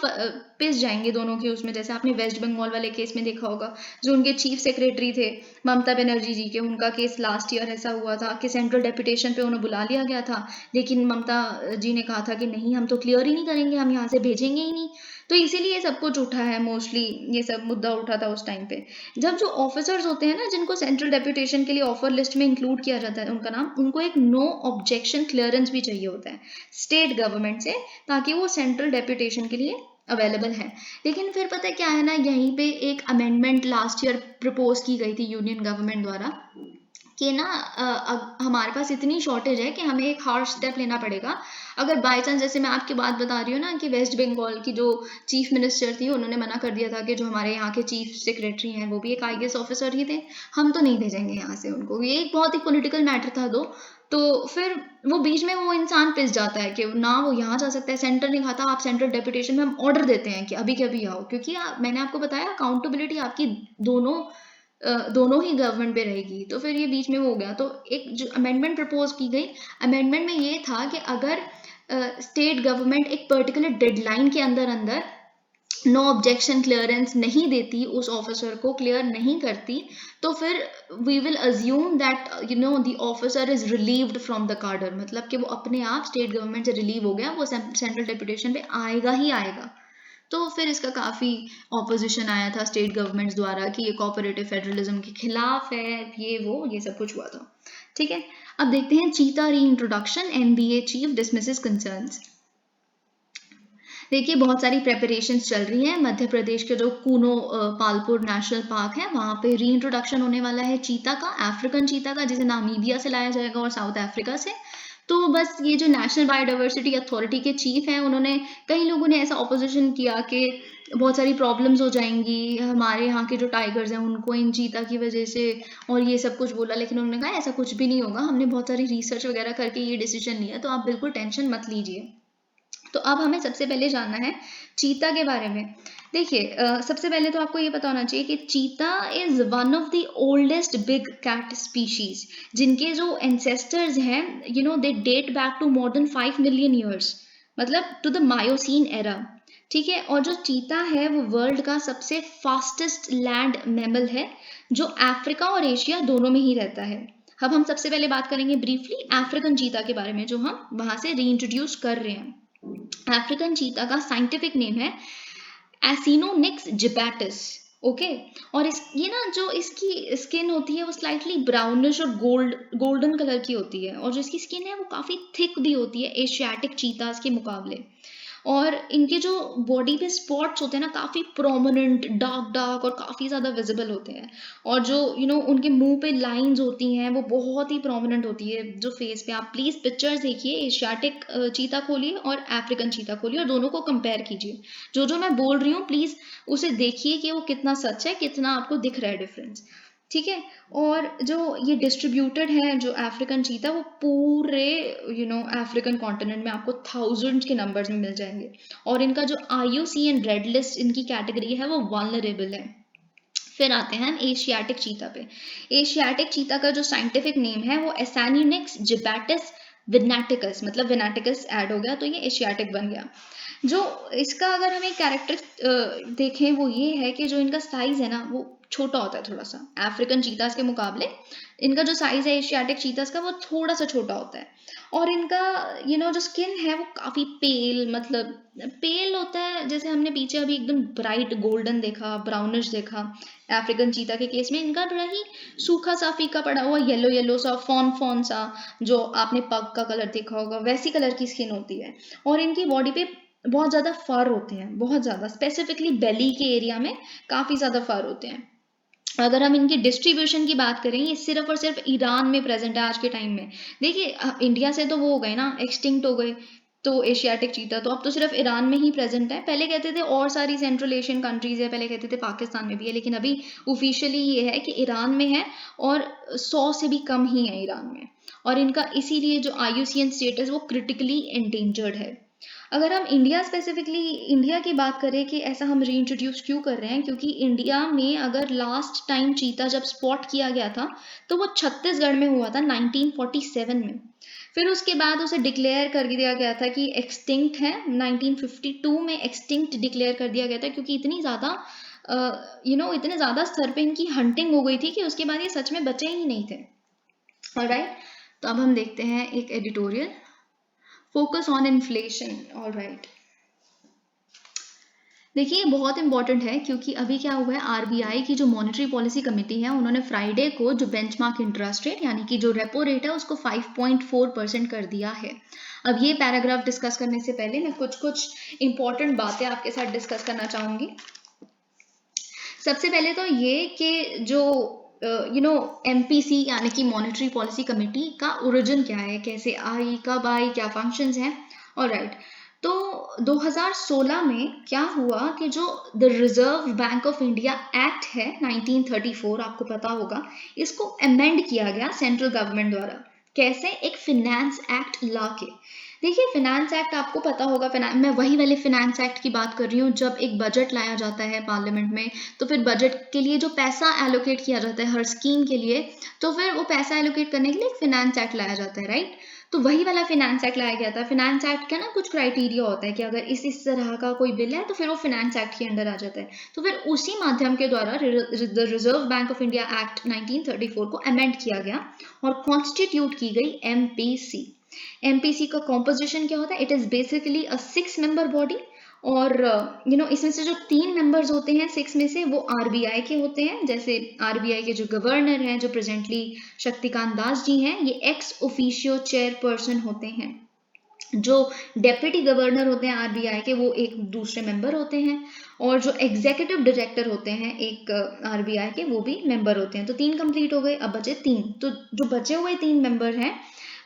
पिस जाएंगे दोनों के उसमें। जैसे आपने वेस्ट बंगाल वाले केस में देखा होगा, जो उनके चीफ सेक्रेटरी थे ममता बनर्जी जी के, उनका केस लास्ट ईयर ऐसा हुआ था कि सेंट्रल डेप्यूटेशन पे उन्हें बुला लिया गया था, लेकिन ममता जी ने कहा था कि नहीं, हम तो क्लियर ही नहीं करेंगे, हम यहाँ से भेजेंगे ही नहीं। तो इसीलिए सब कुछ उठा है, मोस्टली ये सब मुद्दा उठा था उस टाइम पे, जब जो ऑफिसर्स होते हैं ना, जिनको सेंट्रल डेप्यूटेशन के लिए ऑफर लिस्ट में इंक्लूड किया जाता है उनका नाम, उनको एक नो ऑब्जेक्शन क्लियरेंस भी चाहिए होता है स्टेट गवर्नमेंट से, ताकि वो सेंट्रल डेप्यूटेशन के लिए अवेलेबल है। लेकिन फिर पता है क्या है ना, यहीं पे एक अमेंडमेंट लास्ट ईयर प्रपोज की गई थी यूनियन गवर्नमेंट द्वारा, कि ना हमारे पास इतनी शॉर्टेज है कि हमें एक हार्श स्टेप लेना पड़ेगा। अगर बाई चांस, जैसे मैं आपकी बात बता रही हूँ ना, कि वेस्ट बंगाल की जो चीफ मिनिस्टर थी, उन्होंने मना कर दिया था कि जो हमारे यहाँ के चीफ सेक्रेटरी हैं वो भी एक IAS ऑफिसर ही थे, हम तो नहीं भेजेंगे यहाँ से उनको, ये एक बहुत ही पॉलिटिकल मैटर था दो। तो फिर वो बीच में वो इंसान पिस जाता है कि ना वो यहाँ जा सकता है, सेंटर नहीं खाता, आप सेंट्रल डेप्यूटेशन में हम ऑर्डर देते हैं कि अभी के अभी आओ, क्योंकि मैंने आपको बताया अकाउंटेबिलिटी आपकी दोनों ही गवर्नमेंट पे रहेगी। तो फिर ये बीच में वो हो गया, तो एक जो अमेंडमेंट प्रपोज की गई, अमेंडमेंट में ये था कि अगर स्टेट गवर्नमेंट एक पर्टिकुलर डेडलाइन के अंदर अंदर नो ऑब्जेक्शन क्लियरेंस नहीं देती, उस ऑफिसर को क्लियर नहीं करती, तो फिर we will assume that the officer is relieved from the cadre, मतलब कि वो अपने आप स्टेट गवर्नमेंट से रिलीव हो गया, वो सेंट्रल डेप्यूटेशन पे आएगा ही आएगा। तो फिर इसका काफ़ी ऑपोजिशन आया था स्टेट गवर्नमेंट्स द्वारा कि ये कोऑपरेटिव फेडरलिज्म के खिलाफ है, ये सब कुछ हुआ था। ठीक है, अब देखते हैं चीता री introduction, NBA chief dismisses concerns. देखिए बहुत सारी प्रेपरेशंस चल रही हैं। मध्य प्रदेश के जो कूनो पालपुर नेशनल पार्क है वहाँ पे री इंट्रोडक्शन होने वाला है चीता का, अफ्रीकन चीता का, जिसे नामीबिया से लाया जाएगा और साउथ अफ्रीका से। तो बस ये जो नेशनल बायोडाइवर्सिटी अथॉरिटी के चीफ हैं, उन्होंने, कई लोगों ने ऐसा ऑपोजिशन किया कि बहुत सारी प्रॉब्लम्स हो जाएंगी हमारे यहाँ के जो टाइगर्स हैं उनको इन चीता की वजह से, और ये सब कुछ बोला। लेकिन उन्होंने कहा ऐसा कुछ भी नहीं होगा, हमने बहुत सारी रिसर्च वगैरह करके ये डिसीजन लिया, तो आप बिल्कुल टेंशन मत लीजिए। तो अब हमें सबसे पहले जानना है चीता के बारे में। देखिए सबसे पहले तो आपको ये पता होना चाहिए कि cheetah is one of the oldest big cat species, जिनके जो एंसेस्टर्स हैं they date back to more than 5 million years, मतलब टू द मायोसीन एरा। ठीक है, और जो चीता है वो वर्ल्ड का सबसे फास्टेस्ट लैंड मैमल है, जो अफ्रीका और एशिया दोनों में ही रहता है। अब हम सबसे पहले बात करेंगे ब्रीफली अफ्रीकन चीता के बारे में, जो हम वहां से रीइंट्रोड्यूस कर रहे हैं। अफ्रीकन चीता का साइंटिफिक नेम है एसिनोनिक्स जिबैटिस। ओके, और ये ना जो इसकी स्किन होती है वो स्लाइटली ब्राउनिश और गोल्डन कलर की होती है, और जो इसकी स्किन है वो काफी थिक भी होती है एशियाटिक चीतास के मुकाबले। और इनके जो बॉडी पे स्पॉट्स होते हैं ना काफी प्रोमिनेंट, डार्क और काफी ज्यादा विजिबल होते हैं। और जो उनके मुंह पे लाइंस होती हैं वो बहुत ही प्रोमिनेंट होती है जो फेस पे। आप प्लीज पिक्चर्स देखिए, एशियाटिक चीता खोलिए और अफ्रीकन चीता खोलिए और दोनों को कंपेयर कीजिए। जो मैं बोल रही हूँ प्लीज उसे देखिए कि वो कितना सच है, कितना आपको दिख रहा है डिफरेंस। ठीक है, और जो ये डिस्ट्रीब्यूटेड है जो अफ्रीकन चीता, वो पूरे अफ्रीकन कॉन्टिनेंट में आपको थाउजेंड्स के नंबर्स में मिल जाएंगे। और इनका जो IUCN रेड लिस्ट इनकी कैटेगरी है वो वल्नरेबल है। फिर आते हैं हम एशियाटिक चीता पे। एशियाटिक चीता का जो साइंटिफिक नेम है वो एसानिनिक्स जिबैटिस विनाटिकस, मतलब विनाटिकस ऐड हो गया तो ये एशियाटिक बन गया। जो इसका अगर हम एक कैरेक्टर देखें वो ये है कि जो इनका साइज है ना वो छोटा होता है थोड़ा सा अफ्रीकन चीतास के मुकाबले। इनका जो साइज है एशियाटिक चीतास का वो थोड़ा सा छोटा होता है। और इनका जो स्किन है वो काफी पेल, मतलब पेल होता है, जैसे हमने पीछे अभी एकदम ब्राइट गोल्डन देखा, ब्राउनिश देखा अफ्रीकन चीता के केस में। इनका बड़ा ही सूखा सा फीका पड़ा हुआ येलो येलो सा फॉन सा, जो आपने पग का कलर देखा होगा वैसी कलर की स्किन होती है। और इनकी बॉडी पे बहुत ज़्यादा फर होते हैं, बहुत ज़्यादा, स्पेसिफिकली बेली के एरिया में काफ़ी ज़्यादा फर होते हैं। अगर हम इनकी डिस्ट्रीब्यूशन की बात करें, ये सिर्फ और सिर्फ ईरान में प्रेजेंट है आज के टाइम में। देखिए इंडिया से तो वो हो गए ना, एक्सटिंक्ट हो गए तो एशियाटिक चीता, तो अब तो सिर्फ ईरान में ही प्रेजेंट है। पहले कहते थे और सारी सेंट्रल एशियन कंट्रीज है, पहले कहते थे पाकिस्तान में भी है, लेकिन अभी ऑफिशियली ये है कि ईरान में है, और 100 से भी कम ही है ईरान में। और इनका इसीलिए जो IUCN स्टेटस वो क्रिटिकली एंडेंजर्ड है। अगर हम इंडिया स्पेसिफिकली इंडिया की बात करें कि ऐसा हम रीइंट्रोड्यूस क्यों कर रहे हैं, क्योंकि इंडिया में अगर लास्ट टाइम चीता जब स्पॉट किया गया था तो वो छत्तीसगढ़ में हुआ था 1947 में। फिर उसके बाद उसे डिक्लेयर कर दिया गया था कि एक्सटिंक्ट है, 1952 में एक्सटिंक्ट डिक्लेयर कर दिया गया था, क्योंकि इतनी ज़्यादा इतने ज़्यादा स्तर पे इनकी हंटिंग हो गई थी कि उसके बाद ये सच में बचे ही नहीं थे। ऑलराइट, तो अब हम देखते हैं एक editorial, focus on inflation. Alright, देखिए बहुत इंपॉर्टेंट है, क्योंकि अभी क्या हुआ है, RBI की जो मॉनेटरी पॉलिसी कमेटी है उन्होंने फ्राइडे को जो बेंचमार्क इंटरेस्ट रेट यानी कि जो रेपो रेट है उसको 5.4% कर दिया है। अब ये पैराग्राफ डिस्कस करने से पहले मैं कुछ इंपॉर्टेंट बातें आपके साथ डिस्कस करना चाहूंगी। सबसे पहले तो ये कि जो MPC यानी कि मॉनेटरी पॉलिसी कमेटी का ओरिजिन क्या है, कैसे आई, कब आई, क्या फंक्शंस हैं। ऑलराइट, तो 2016 में क्या हुआ कि जो the reserve bank of India act है 1934, आपको पता होगा, इसको अमेंड किया गया सेंट्रल गवर्नमेंट द्वारा। कैसे? एक फिनेंस एक्ट ला के। देखिए फिनेंस एक्ट आपको पता होगा, मैं वही वाले फिनेंस एक्ट की बात कर रही हूँ। जब एक बजट लाया जाता है पार्लियामेंट में, तो फिर बजट के लिए जो पैसा एलोकेट किया जाता है हर स्कीम के लिए, तो फिर वो पैसा एलोकेट करने के लिए एक फिनेंस एक्ट लाया जाता है, राइट। तो वही वाला फिनेंस एक्ट लाया गया था। फिनेंस एक्ट का ना कुछ क्राइटेरिया होता है कि अगर इस तरह का कोई बिल है तो फिर वो फिनेंस एक्ट के अंडर आ जाता है। तो फिर उसी माध्यम के द्वारा the reserve bank of India act 1934 को अमेंड किया गया और कॉन्स्टिट्यूट की गई MPC। MPC का कॉम्पोजिशन क्या होता है? It is basically a 6 member body, और इसमें से जो 3 मेंबर्स होते हैं 6 में से, वो आरबीआई के होते हैं। जैसे आरबीआई के जो गवर्नर हैं, जो प्रेजेंटली शक्तिकांत दास जी हैं, ये एक्स ऑफिशियो चेयरपर्सन होते हैं। जो डेप्यूटी गवर्नर होते हैं आरबीआई के, वो एक दूसरे मेंबर होते हैं। और जो एग्जीक्यूटिव डायरेक्टर होते हैं एक आरबीआई के, वो भी मेंबर होते हैं। तो 3 कंप्लीट हो गए, अब बचे 3। तो जो बचे हुए 3 मेंबर हैं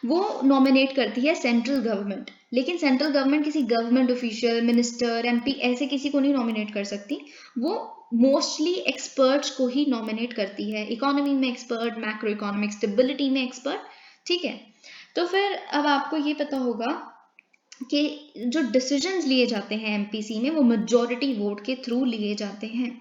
वो नॉमिनेट करती है सेंट्रल गवर्नमेंट। लेकिन सेंट्रल गवर्नमेंट किसी गवर्नमेंट ऑफिशियल, मिनिस्टर, एमपी ऐसे किसी को नहीं नॉमिनेट कर सकती। वो मोस्टली एक्सपर्ट्स को ही नॉमिनेट करती है। इकोनॉमी में एक्सपर्ट, मैक्रो इकोनॉमिक स्टेबिलिटी में एक्सपर्ट, ठीक है। तो फिर अब आपको ये पता होगा कि जो डिसीजंस लिए जाते हैं एमपीसी में, वो मेजॉरिटी वोट के थ्रू लिए जाते हैं।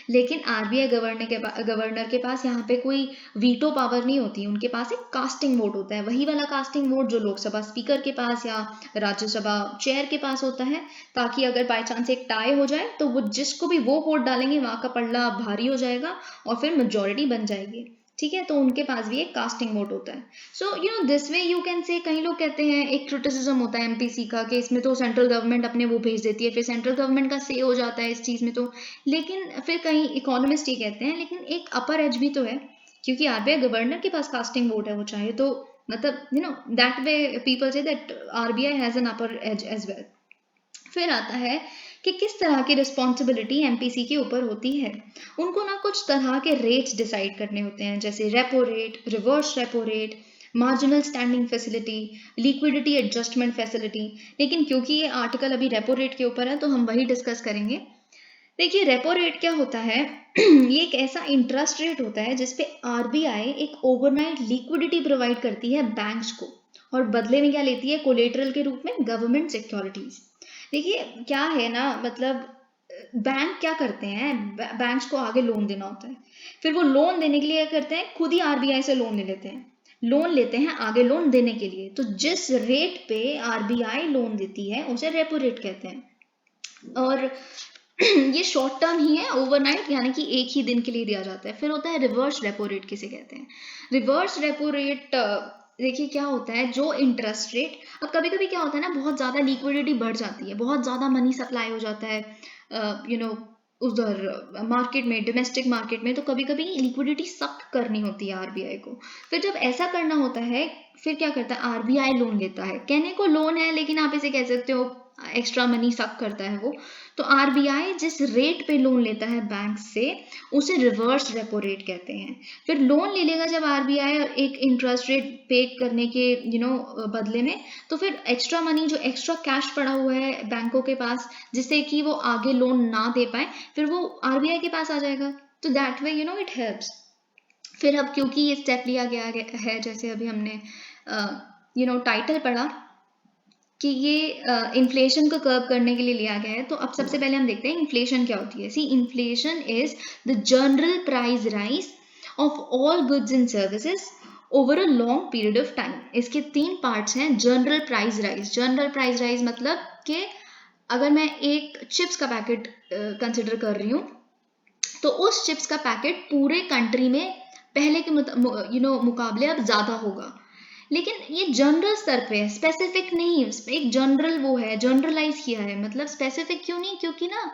लेकिन आरबीआई गवर्नर के पास यहाँ पे कोई वीटो पावर नहीं होती। उनके पास एक कास्टिंग वोट होता है, वही वाला कास्टिंग वोट जो लोकसभा स्पीकर के पास या राज्यसभा चेयर के पास होता है, ताकि अगर बाई चांस एक टाई हो जाए तो वो जिसको भी वो वोट डालेंगे वहां का पलड़ा भारी हो जाएगा और फिर मेजॉरिटी बन जाएगी, ठीक है। तो उनके पास भी एक कास्टिंग वोट होता है। So this way you can say, कई लोग कहते हैं, एक क्रिटिसिज्म होता है एमपीसी का कि इसमें तो सेंट्रल गवर्नमेंट अपने वो भेज देती है, फिर सेंट्रल गवर्नमेंट का से हो जाता है इस चीज में। तो लेकिन फिर कई इकोनॉमिस्ट ये कहते हैं, लेकिन एक अपर एज भी तो है, क्योंकि आरबीआई गवर्नर के पास कास्टिंग वोट है, वो चाहे तो मतलब दैट वे पीपल से that RBI has an upper edge as well. फिर आता है कि किस तरह की रिस्पॉन्सिबिलिटी एमपीसी के ऊपर होती है। उनको ना कुछ तरह के रेट्स डिसाइड करने होते हैं, जैसे repo rate, reverse repo rate, marginal standing facility, liquidity adjustment facility. लेकिन क्योंकि ये आर्टिकल अभी रेपो रेट के ऊपर है तो हम वही डिस्कस करेंगे। देखिए, रेपो रेट क्या होता है ये एक ऐसा इंटरेस्ट रेट होता है जिसपे आरबीआई एक ओवरनाइट लिक्विडिटी प्रोवाइड करती है बैंक्स को, और बदले में क्या लेती है कोलेटरल के रूप में, गवर्नमेंट सिक्योरिटीज। देखिए क्या है ना, मतलब बैंक क्या करते हैं, बैंक्स को आगे लोन देना होता है, फिर वो लोन देने के लिए क्या करते हैं, खुद ही आरबीआई से लोन ले लेते हैं, लोन लेते हैं आगे लोन देने के लिए। तो जिस रेट पे आरबीआई लोन देती है उसे रेपो रेट कहते हैं। और ये शॉर्ट टर्म ही है, ओवरनाइट, यानी कि एक ही दिन के लिए दिया जाता है। फिर होता है रिवर्स रेपो रेट, किसे कहते हैं। रिवर्स रेपो रेट, देखिए क्या होता है, जो इंटरेस्ट रेट, अब कभी कभी क्या होता है ना, बहुत ज़्यादा लिक्विडिटी बढ़ जाती है, बहुत ज़्यादा मनी सप्लाई हो जाता है उधर मार्केट में, डोमेस्टिक मार्केट में, तो कभी कभी लिक्विडिटी सख्त करनी होती है आरबीआई को। फिर जब ऐसा करना होता है, फिर क्या करता है, आरबीआई लोन लेता है, कहने को लोन है लेकिन आप इसे कह सकते हो एक्स्ट्रा मनी सक करता है वो। तो आरबीआई जिस रेट पे लोन लेता है बैंक से, उसे रिवर्स रेपो रेट कहते हैं। फिर लोन ले लेगा जब आरबीआई एक इंटरेस्ट रेट पे करने के बदले में, तो फिर एक्स्ट्रा मनी, जो एक्स्ट्रा कैश पड़ा हुआ है बैंकों के पास जिससे कि वो आगे लोन ना दे पाए, फिर वो आरबीआई के पास आ जाएगा। तो दैट वे इट हेल्प्स। फिर अब क्योंकि ये स्टेप लिया गया है, जैसे अभी हमने टाइटल पढ़ा कि ये इन्फ्लेशन को कर्व करने के लिए लिया गया है, तो अब सबसे पहले हम देखते हैं इन्फ्लेशन क्या होती है। See, inflation is the general price rise of all goods and services over a long period of time. इसके 3 पार्ट्स हैं। General price rise, general price rise मतलब कि अगर मैं एक चिप्स का पैकेट कंसिडर कर रही हूँ, तो उस चिप्स का पैकेट पूरे कंट्री में पहले के मुकाबले अब ज्यादा होगा। लेकिन ये जनरल स्तर पे है, स्पेसिफिक नहीं, एक जनरल वो है, जनरलाइज किया है। मतलब स्पेसिफिक क्यों नहीं, क्योंकि ना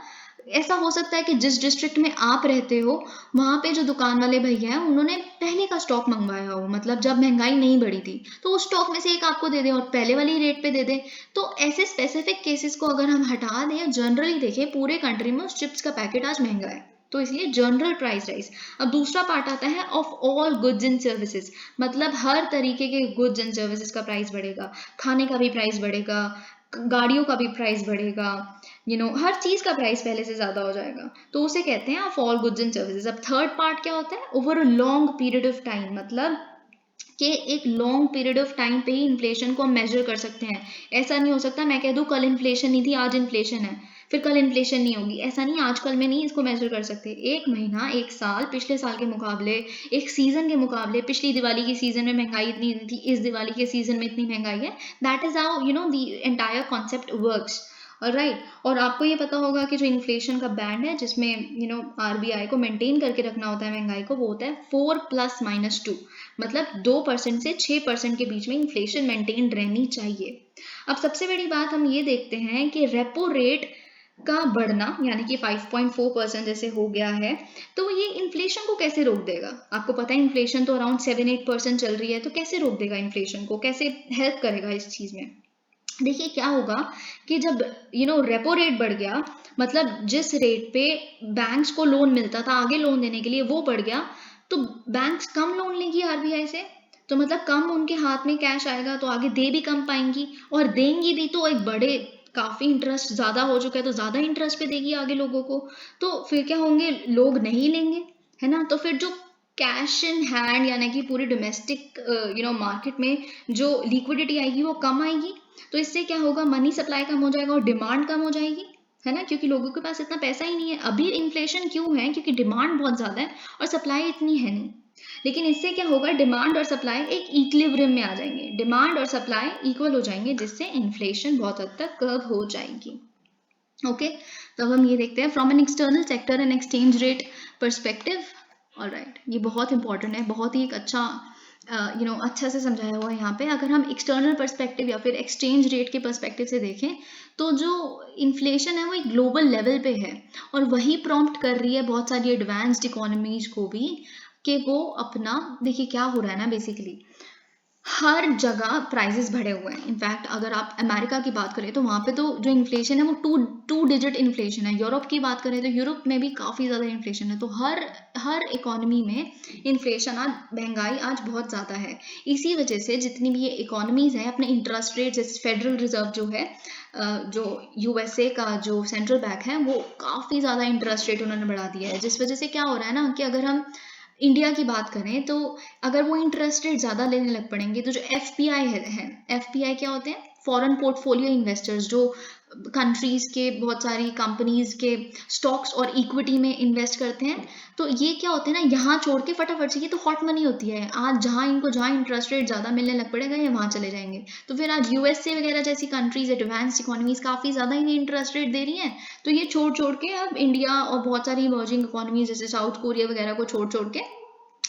ऐसा हो सकता है कि जिस डिस्ट्रिक्ट में आप रहते हो वहां पे जो दुकान वाले भैया हैं उन्होंने पहले का स्टॉक मंगवाया हो, मतलब जब महंगाई नहीं बढ़ी थी, तो उस स्टॉक में से एक आपको दे दें और पहले वाली रेट पे दे दें। तो ऐसे स्पेसिफिक केसेस को अगर हम हटा दें, जनरली देखें, पूरे कंट्री में उस चिप्स का पैकेट आज महंगा है, तो इसलिए जनरल प्राइस राइज। अब दूसरा पार्ट आता है of all goods and services, मतलब हर तरीके के गुड्स एंड सर्विसेज का प्राइस बढ़ेगा, खाने का भी प्राइस बढ़ेगा, गाड़ियों का भी प्राइस बढ़ेगा, हर चीज का प्राइस पहले से ज्यादा हो जाएगा, तो उसे कहते हैं of all goods and services. अब थर्ड पार्ट क्या होता है, over a long period of time, मतलब कि एक लॉन्ग पीरियड ऑफ टाइम पे ही इन्फ्लेशन को हम मेजर कर सकते हैं। ऐसा नहीं हो सकता मैं कह दूं कल इन्फ्लेशन नहीं थी आज इन्फ्लेशन है, फिर कल इन्फ्लेशन नहीं होगी, ऐसा नहीं, आजकल में नहीं इसको मेजर कर सकते। एक महीना, एक साल, पिछले साल के मुकाबले, एक सीजन के मुकाबले, पिछली दिवाली की सीजन में महंगाई इतनी नहीं थी, इस दिवाली के सीजन में इतनी महंगाई है। That is how the entire concept works, right. और आपको ये पता होगा कि जो इन्फ्लेशन का बैंड है जिसमें आरबीआई को मेंटेन करके रखना होता है महंगाई को, वो होता है 4+-2, मतलब 2% से 6% के बीच में इन्फ्लेशन मेंटेन रहनी चाहिए। अब सबसे बड़ी बात हम ये देखते हैं कि रेपो रेट का बढ़ना यानी कि 5.4% जैसे हो गया है, तो ये इन्फ्लेशन को कैसे रोक देगा? आपको पता है इन्फ्लेशन तो अराउंड 7-8% चल रही है, तो कैसे रोक देगा इन्फ्लेशन को, कैसे हेल्प करेगा इस चीज़ में? देखिए क्या होगा कि जब रेपो रेट बढ़ गया, मतलब जिस रेट पे बैंक्स को लोन मिलता था आगे लोन देने के लिए वो बढ़ गया, तो बैंक्स कम लोन लेंगी आरबीआई से, तो मतलब कम उनके हाथ में कैश आएगा, तो आगे दे भी कम पाएंगी, और देंगी भी तो एक बड़े काफी इंटरेस्ट ज्यादा हो चुका है तो ज्यादा इंटरेस्ट पे देगी आगे लोगों को, तो फिर क्या होंगे, लोग नहीं लेंगे, है ना? तो फिर जो कैश इन हैंड यानी कि पूरी डोमेस्टिक मार्केट में जो लिक्विडिटी आएगी वो कम आएगी, तो इससे क्या होगा, मनी सप्लाई कम हो जाएगा और डिमांड कम हो जाएगी, है ना? क्योंकि लोगों के पास इतना पैसा ही नहीं है। अभी इन्फ्लेशन क्यों है? क्योंकि डिमांड बहुत ज्यादा है और सप्लाई इतनी है नहीं। लेकिन इससे क्या होगा, डिमांड और सप्लाई एक इक्विलिब्रियम में आ जाएंगे, डिमांड और सप्लाई इक्वल हो जाएंगे, जिससे इन्फ्लेशन बहुत हद तक कर्व हो जाएगी। ओके, तो अब हम ये देखते हैं from an external sector and exchange rate perspective. Alright, ये बहुत इंपॉर्टेंट है, बहुत ही एक अच्छा अच्छा से समझाया हुआ है यहाँ पे। अगर हम एक्सटर्नल पर्सपेक्टिव या फिर एक्सचेंज रेट के पर्सपेक्टिव से देखें, तो जो इन्फ्लेशन है वो एक ग्लोबल लेवल पे है, और वही प्रॉम्प्ट कर रही है बहुत सारी एडवांस्ड इकोनॉमीज को भी कि वो अपना, देखिए क्या हो रहा है ना, बेसिकली हर जगह प्राइसेस बढ़े हुए हैं। इनफैक्ट अगर आप अमेरिका की बात करें तो वहाँ पे तो जो इन्फ्लेशन है वो टू डिजिट इन्फ्लेशन है। यूरोप की बात करें तो यूरोप में भी काफ़ी ज़्यादा इन्फ्लेशन है। तो हर इकोनॉमी में इन्फ्लेशन आज, महंगाई आज बहुत ज़्यादा है। इसी वजह से जितनी भी ये इकोनॉमीज़ हैं अपने इंटरेस्ट रेट, जैसे फेडरल रिजर्व जो है, जो यूएसए का जो सेंट्रल बैंक है, वो काफ़ी ज़्यादा इंटरेस्ट रेट उन्होंने बढ़ा दिया है, जिस वजह से क्या हो रहा है ना कि अगर हम इंडिया की बात करें तो अगर वो इंटरेस्ट रेट ज़्यादा लेने लग पड़ेंगे तो जो एफपीआई है, एफपीआई क्या होते हैं, फॉरेन पोर्टफोलियो इन्वेस्टर्स, जो कंट्रीज के बहुत सारी कंपनीज के स्टॉक्स और इक्विटी में इन्वेस्ट करते हैं, तो ये क्या होते हैं ना, यहाँ छोड़ के फटाफट से, ये तो हॉट मनी होती है, आज जहाँ इंटरेस्ट रेट ज़्यादा मिलने लग पड़ेगा ये वहाँ चले जाएंगे। तो फिर आज यूएसए वगैरह जैसी कंट्रीज, एडवांस इकोनॉमीज काफ़ी ज़्यादा ही इंटरेस्ट रेट दे रही हैं, तो ये छोड़ के अब इंडिया और बहुत सारी इमर्जिंग इकोनॉमीज जैसे साउथ कोरिया वगैरह को छोड़ के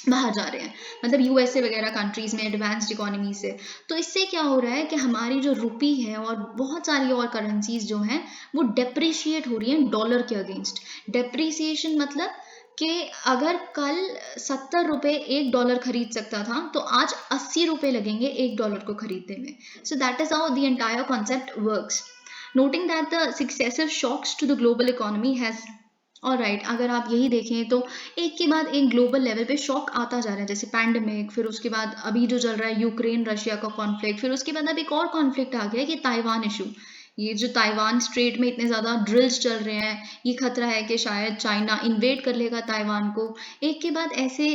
बाहर जा रहे हैं, मतलब यूएसए वगैरह कंट्रीज में, एडवांस्ड इकोनॉमी से। तो इससे क्या हो रहा है कि हमारी जो रुपी है और बहुत सारी और करेंसीज जो हैं वो डेप्रिशिएट हो रही हैं डॉलर के अगेंस्ट। डेप्रिसिएशन मतलब कि अगर कल 70 रुपये $1 खरीद सकता था, तो आज 80 रुपये लगेंगे $1 को खरीदने में। So that is how the entire concept works, noting that the successive shocks to the global economy has. Alright, अगर आप यही देखें तो एक के बाद एक ग्लोबल लेवल पे शॉक आता जा रहा है, जैसे पैंडमिक, फिर उसके बाद अभी जो चल रहा है यूक्रेन रशिया का कॉन्फ्लिक्ट, फिर उसके बाद अब एक और कॉन्फ्लिक्ट आ गया है कि ताइवान इशू। ये जो ताइवान स्ट्रेट में इतने ज़्यादा ड्रिल्स चल रहे हैं, ये खतरा है कि शायद चाइना इन्वेड कर लेगा ताइवान को। एक के बाद ऐसे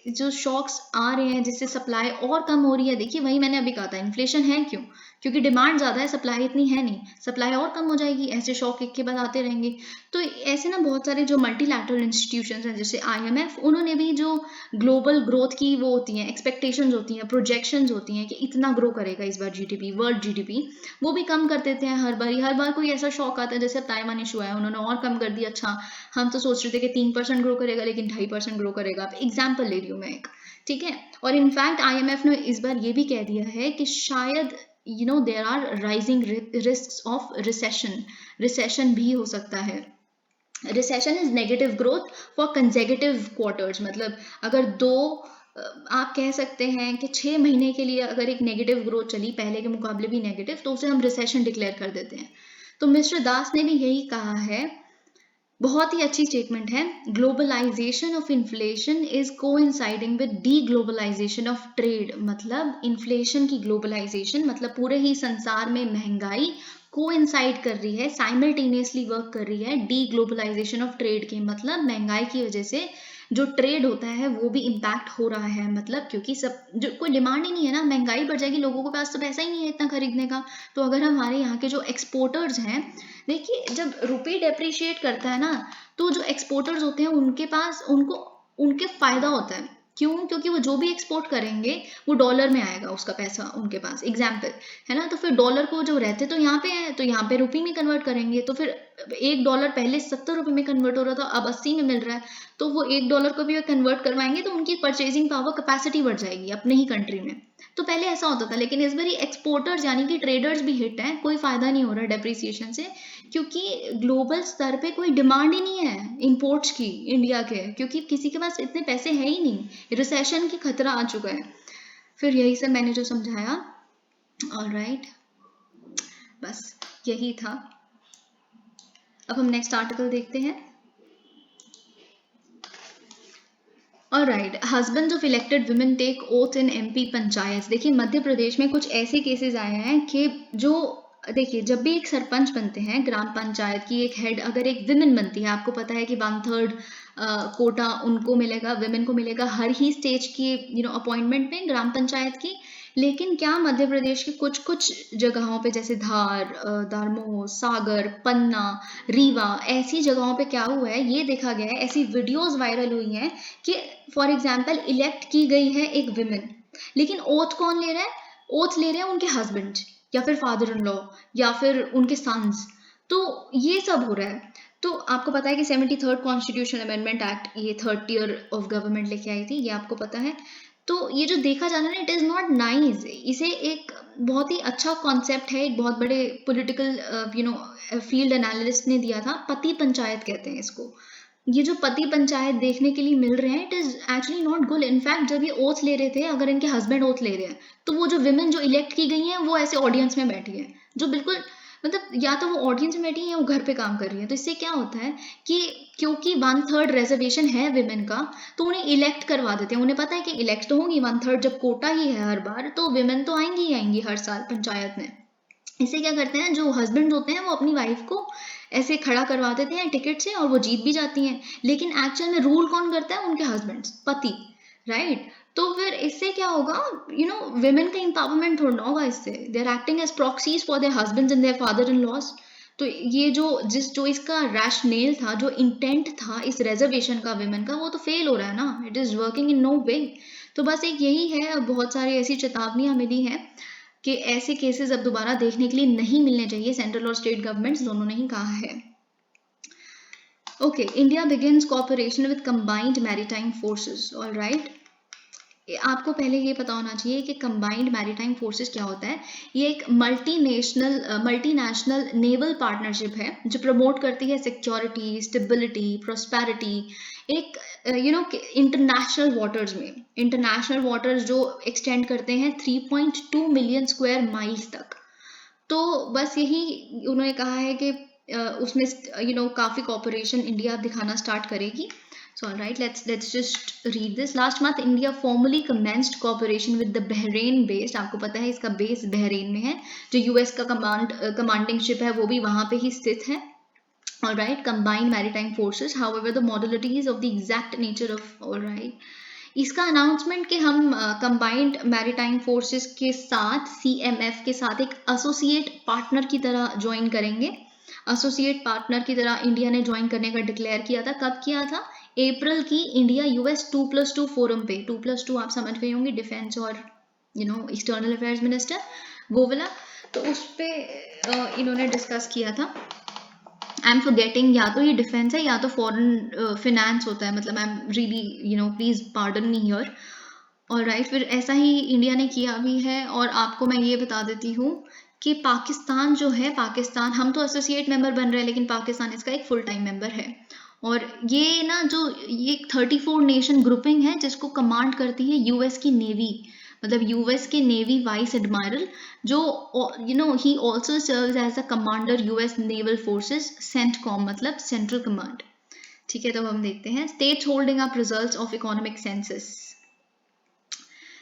जो शॉक्स आ रहे हैं जिससे सप्लाई और कम हो रही है। देखिए वही मैंने अभी कहा था, इन्फ्लेशन है क्यों? क्योंकि डिमांड ज़्यादा है, सप्लाई इतनी है नहीं, सप्लाई और कम हो जाएगी, ऐसे शॉक एक के बाद आते रहेंगे। तो ऐसे ना बहुत सारे जो मल्टीलैटरल इंस्टीट्यूशंस हैं जैसे आईएमएफ, उन्होंने भी जो ग्लोबल ग्रोथ की वो होती हैं एक्सपेक्टेशंस होती हैं, प्रोजेक्शंस होती हैं कि इतना ग्रो करेगा इस बार जीडीपी, वर्ल्ड जीडीपी, वो भी कम कर देते हैं हर बार कोई ऐसा शॉक आता है, जैसे ताइवान इशू आया उन्होंने और कम कर दिया। अच्छा, हम तो सोच रहे थे कि 3% ग्रो करेगा लेकिन 2.5% ग्रो करेगा। एग्जाम्पल ले रही हूँ मैं एक, ठीक है। और इनफैक्ट आईएमएफ ने इस बार ये भी कह दिया है कि शायद there are rising risks of recession भी हो सकता है। Recession is negative growth for consecutive quarters, मतलब अगर आप कह सकते हैं कि 6 महीने के लिए अगर एक नेगेटिव ग्रोथ चली, पहले के मुकाबले भी नेगेटिव, तो उसे हम रिसेशन डिक्लेयर कर देते हैं। तो मिस्टर दास ने भी यही कहा है, बहुत ही अच्छी स्टेटमेंट है, globalization of inflation is coinciding with deglobalization of trade. मतलब इन्फ्लेशन की ग्लोबलाइजेशन मतलब पूरे ही संसार में महंगाई कोइंसाइड कर रही है, साइमल्टेनियसली वर्क कर रही है डी ग्लोबलाइजेशन ऑफ ट्रेड के, मतलब महंगाई की वजह से जो ट्रेड होता है वो भी इम्पैक्ट हो रहा है। मतलब क्योंकि सब जो कोई डिमांड ही नहीं है ना, महंगाई बढ़ जाएगी, लोगों के पास तो पैसा ही नहीं है इतना खरीदने का। तो अगर हमारे यहाँ के जो एक्सपोर्टर्स हैं, देखिए जब रुपये डेप्रिशिएट करता है ना, तो जो एक्सपोर्टर्स होते हैं उनके पास उनके फायदा होता है। क्यों? क्योंकि वो जो भी एक्सपोर्ट करेंगे वो डॉलर में आएगा, उसका पैसा उनके पास, एग्जाम्पल, है ना। तो फिर डॉलर को जो रहते तो यहाँ पे है, तो यहाँ पे रुपये में कन्वर्ट करेंगे, तो फिर $1 पहले 70 रुपये में कन्वर्ट हो रहा था, अब 80 में मिल रहा है, तो वो $1 को भी कन्वर्ट करवाएंगे तो उनकी परचेजिंग पावर कैपेसिटी बढ़ जाएगी अपने ही कंट्री में, तो पहले ऐसा होता था, लेकिन इस बार एक्सपोर्टर्स यानी कि ट्रेडर्स भी हिट हैं, कोई फायदा नहीं हो रहा डेप्रिसिएशन से, क्योंकि ग्लोबल स्तर पे कोई डिमांड ही नहीं है इंपोर्ट्स की इंडिया के, क्योंकि किसी के पास इतने पैसे हैं ही नहीं, रिसेशन की खतरा आ चुका है। फिर यही सब मैंने जो समझाया, ऑलराइट, बस यही था। अब हम नेक्स्ट आर्टिकल देखते हैं। Alright, husbands of elected women take oath in MP panchayat. देखिए मध्य प्रदेश में कुछ ऐसे केसेस आए हैं कि जो, देखिए जब भी एक सरपंच बनते हैं ग्राम पंचायत की, एक हेड अगर एक विमेन बनती है, आपको पता है कि 1/3 कोटा उनको मिलेगा, विमेन को मिलेगा हर ही स्टेज की अपॉइंटमेंट में ग्राम पंचायत की। लेकिन क्या मध्य प्रदेश के कुछ कुछ जगहों पे जैसे धार, दारमोह, सागर, पन्ना, रीवा, ऐसी जगहों पे क्या हुआ है ये देखा गया है, ऐसी वीडियोस वायरल हुई हैं कि फॉर एग्जाम्पल इलेक्ट की गई है एक विमेन, लेकिन ओथ कौन ले रहा है? ओथ ले रहे हैं उनके हस्बैंड या फिर फादर इन लॉ या फिर उनके सन्स। तो ये सब हो रहा है। तो आपको पता है कि 73rd कॉन्स्टिट्यूशन अमेंडमेंट एक्ट ये 3rd ईयर ऑफ गवर्नमेंट लेके आई थी, ये आपको पता है। तो ये जो देखा जाना है, इट इज़ नॉट नाइस। इसे एक बहुत ही अच्छा कॉन्सेप्ट है, एक बहुत बड़े पॉलिटिकल फील्ड एनालिस्ट ने दिया था, पति पंचायत कहते हैं इसको। ये जो पति पंचायत देखने के लिए मिल रहे हैं, it is actually not good. In fact जब ये ओथ ले रहे थे, अगर इनके हस्बैंड ओथ ले रहे हैं, तो वो जो विमेन जो इलेक्ट की गई हैं वो ऐसे ऑडियंस में बैठी है, जो बिल्कुल मतलब या तो वो ऑडियंस में बैठी है या वो घर पे काम कर रही है। तो इससे क्या होता है कि क्योंकि 1/3 रिजर्वेशन है विमेन का, तो उन्हें इलेक्ट करवा देते हैं। उन्हें पता है कि इलेक्ट तो होंगी, 1/3 जब कोटा ही है हर बार, तो विमेन तो आएंगी ही आएंगी हर साल पंचायत में। इससे क्या करते हैं, जो हस्बैंड होते हैं वो अपनी वाइफ को ऐसे खड़ा करवा देते हैं टिकट से, और वो जीत भी जाती हैं। लेकिन एक्चुअल में रूल कौन करता है? उनके हस्बैंड्स, पति, राइट। तो फिर इससे क्या होगा, विमेन का एम्पावरमेंट थोड़ा होगा इससे। They are acting as proxies for their husbands and their father in laws. तो ये जो इसका रैशनेल था, जो इंटेंट था इस रिजर्वेशन का विमेन का, वो तो फेल हो रहा है ना, it is working in no way. तो बस एक यही है, बहुत सारी ऐसी चेतावनियां मिली हैं कि ऐसे केसेस अब दोबारा देखने के लिए नहीं मिलने चाहिए। सेंट्रल और स्टेट गवर्नमेंट्स दोनों ने ही कहा है। Okay, India begins cooperation with combined maritime forces. Alright, आपको पहले ये पता होना चाहिए कि कंबाइंड मैरीटाइम फोर्सेस क्या होता है। ये एक मल्टीनेशनल नेवल पार्टनरशिप है जो प्रमोट करती है सिक्योरिटी, स्टेबिलिटी, प्रोस्पेरिटी, एक इंटरनेशनल वाटर्स में। इंटरनेशनल वाटर्स जो एक्सटेंड करते हैं 3.2 मिलियन स्क्वायर माइल्स तक। तो बस यही उन्होंने कहा है कि उसमें काफ़ी कॉपरेशन इंडिया दिखाना स्टार्ट करेगी। So all right, let's just read this. Last month, India formally commenced cooperation with the Bahrain-based, आपको पता है इसका बेस बहरीन में है, जो यूएस का कमांडिंग शिप है वो भी वहाँ पे ही स्थित है। All right, combined maritime forces. However, the modalities of the exact nature of, all right, इसका अनाउंसमेंट कि हम कंबाइंड मैरीटाइम फोर्सेस के साथ CMF के साथ एक एसोसिएट पार्टनर की तरह ज्वाइन करेंगे। एसोसिएट पार्टनर की तरह इंडिया ने ज्वाइन करने का डिक्लेयर किया था। कब किया था? अप्रैल की इंडिया US 2+2 फोरम पे। 2+2 आप समझ गए होंगे, डिफेंस और एक्सटर्नल अफेयर्स मिनिस्टर, वो वाला। तो उस पर इन्होंने डिस्कस किया था। आई एम फॉरगेटिंग, या तो ये डिफेंस है या तो फॉरेन फिनेंस होता है, मतलब I am really please pardon me here. और राइट, फिर ऐसा ही इंडिया ने किया भी है। और आपको मैं ये बता देती हूँ कि पाकिस्तान जो है, पाकिस्तान, हम तो एसोसिएट मेंबर बन रहे हैं, लेकिन पाकिस्तान इसका एक फुल टाइम मेंबर है। और ये ना जो ये 34 नेशन ग्रुपिंग है जिसको कमांड करती है यूएस की नेवी, मतलब यूएस के नेवी वाइस एडमायरल, जो he also serves as a commander US naval forces, CENTCOM मतलब सेंट्रल कमांड। ठीक है, तो हम देखते हैं states holding up results of economic census.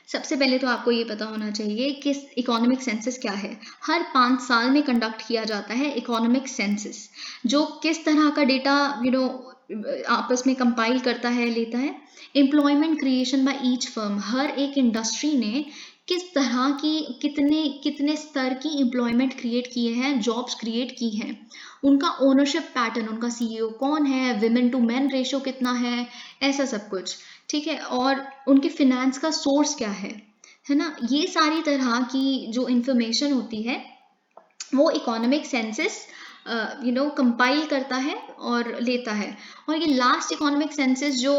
सबसे पहले तो आपको ये पता होना चाहिए कि इकोनॉमिक सेंसस क्या है। हर 5 साल में कंडक्ट किया जाता है इकोनॉमिक सेंसस, जो किस तरह का डेटा आपस में कंपाइल करता है, लेता है। Employment creation by each firm, हर एक इंडस्ट्री ने किस तरह की कितने स्तर की एम्प्लॉयमेंट क्रिएट किए हैं, जॉब्स क्रिएट की हैं, उनका ओनरशिप पैटर्न, उनका CEO कौन है, विमेन टू मैन रेशो कितना है, ऐसा सब कुछ। ठीक है, और उनके फिनेंस का सोर्स क्या है ना। ये सारी तरह की जो इंफॉर्मेशन होती है वो इकोनॉमिक सेंसस कंपाइल करता है और लेता है। और ये लास्ट इकोनॉमिक सेंसस जो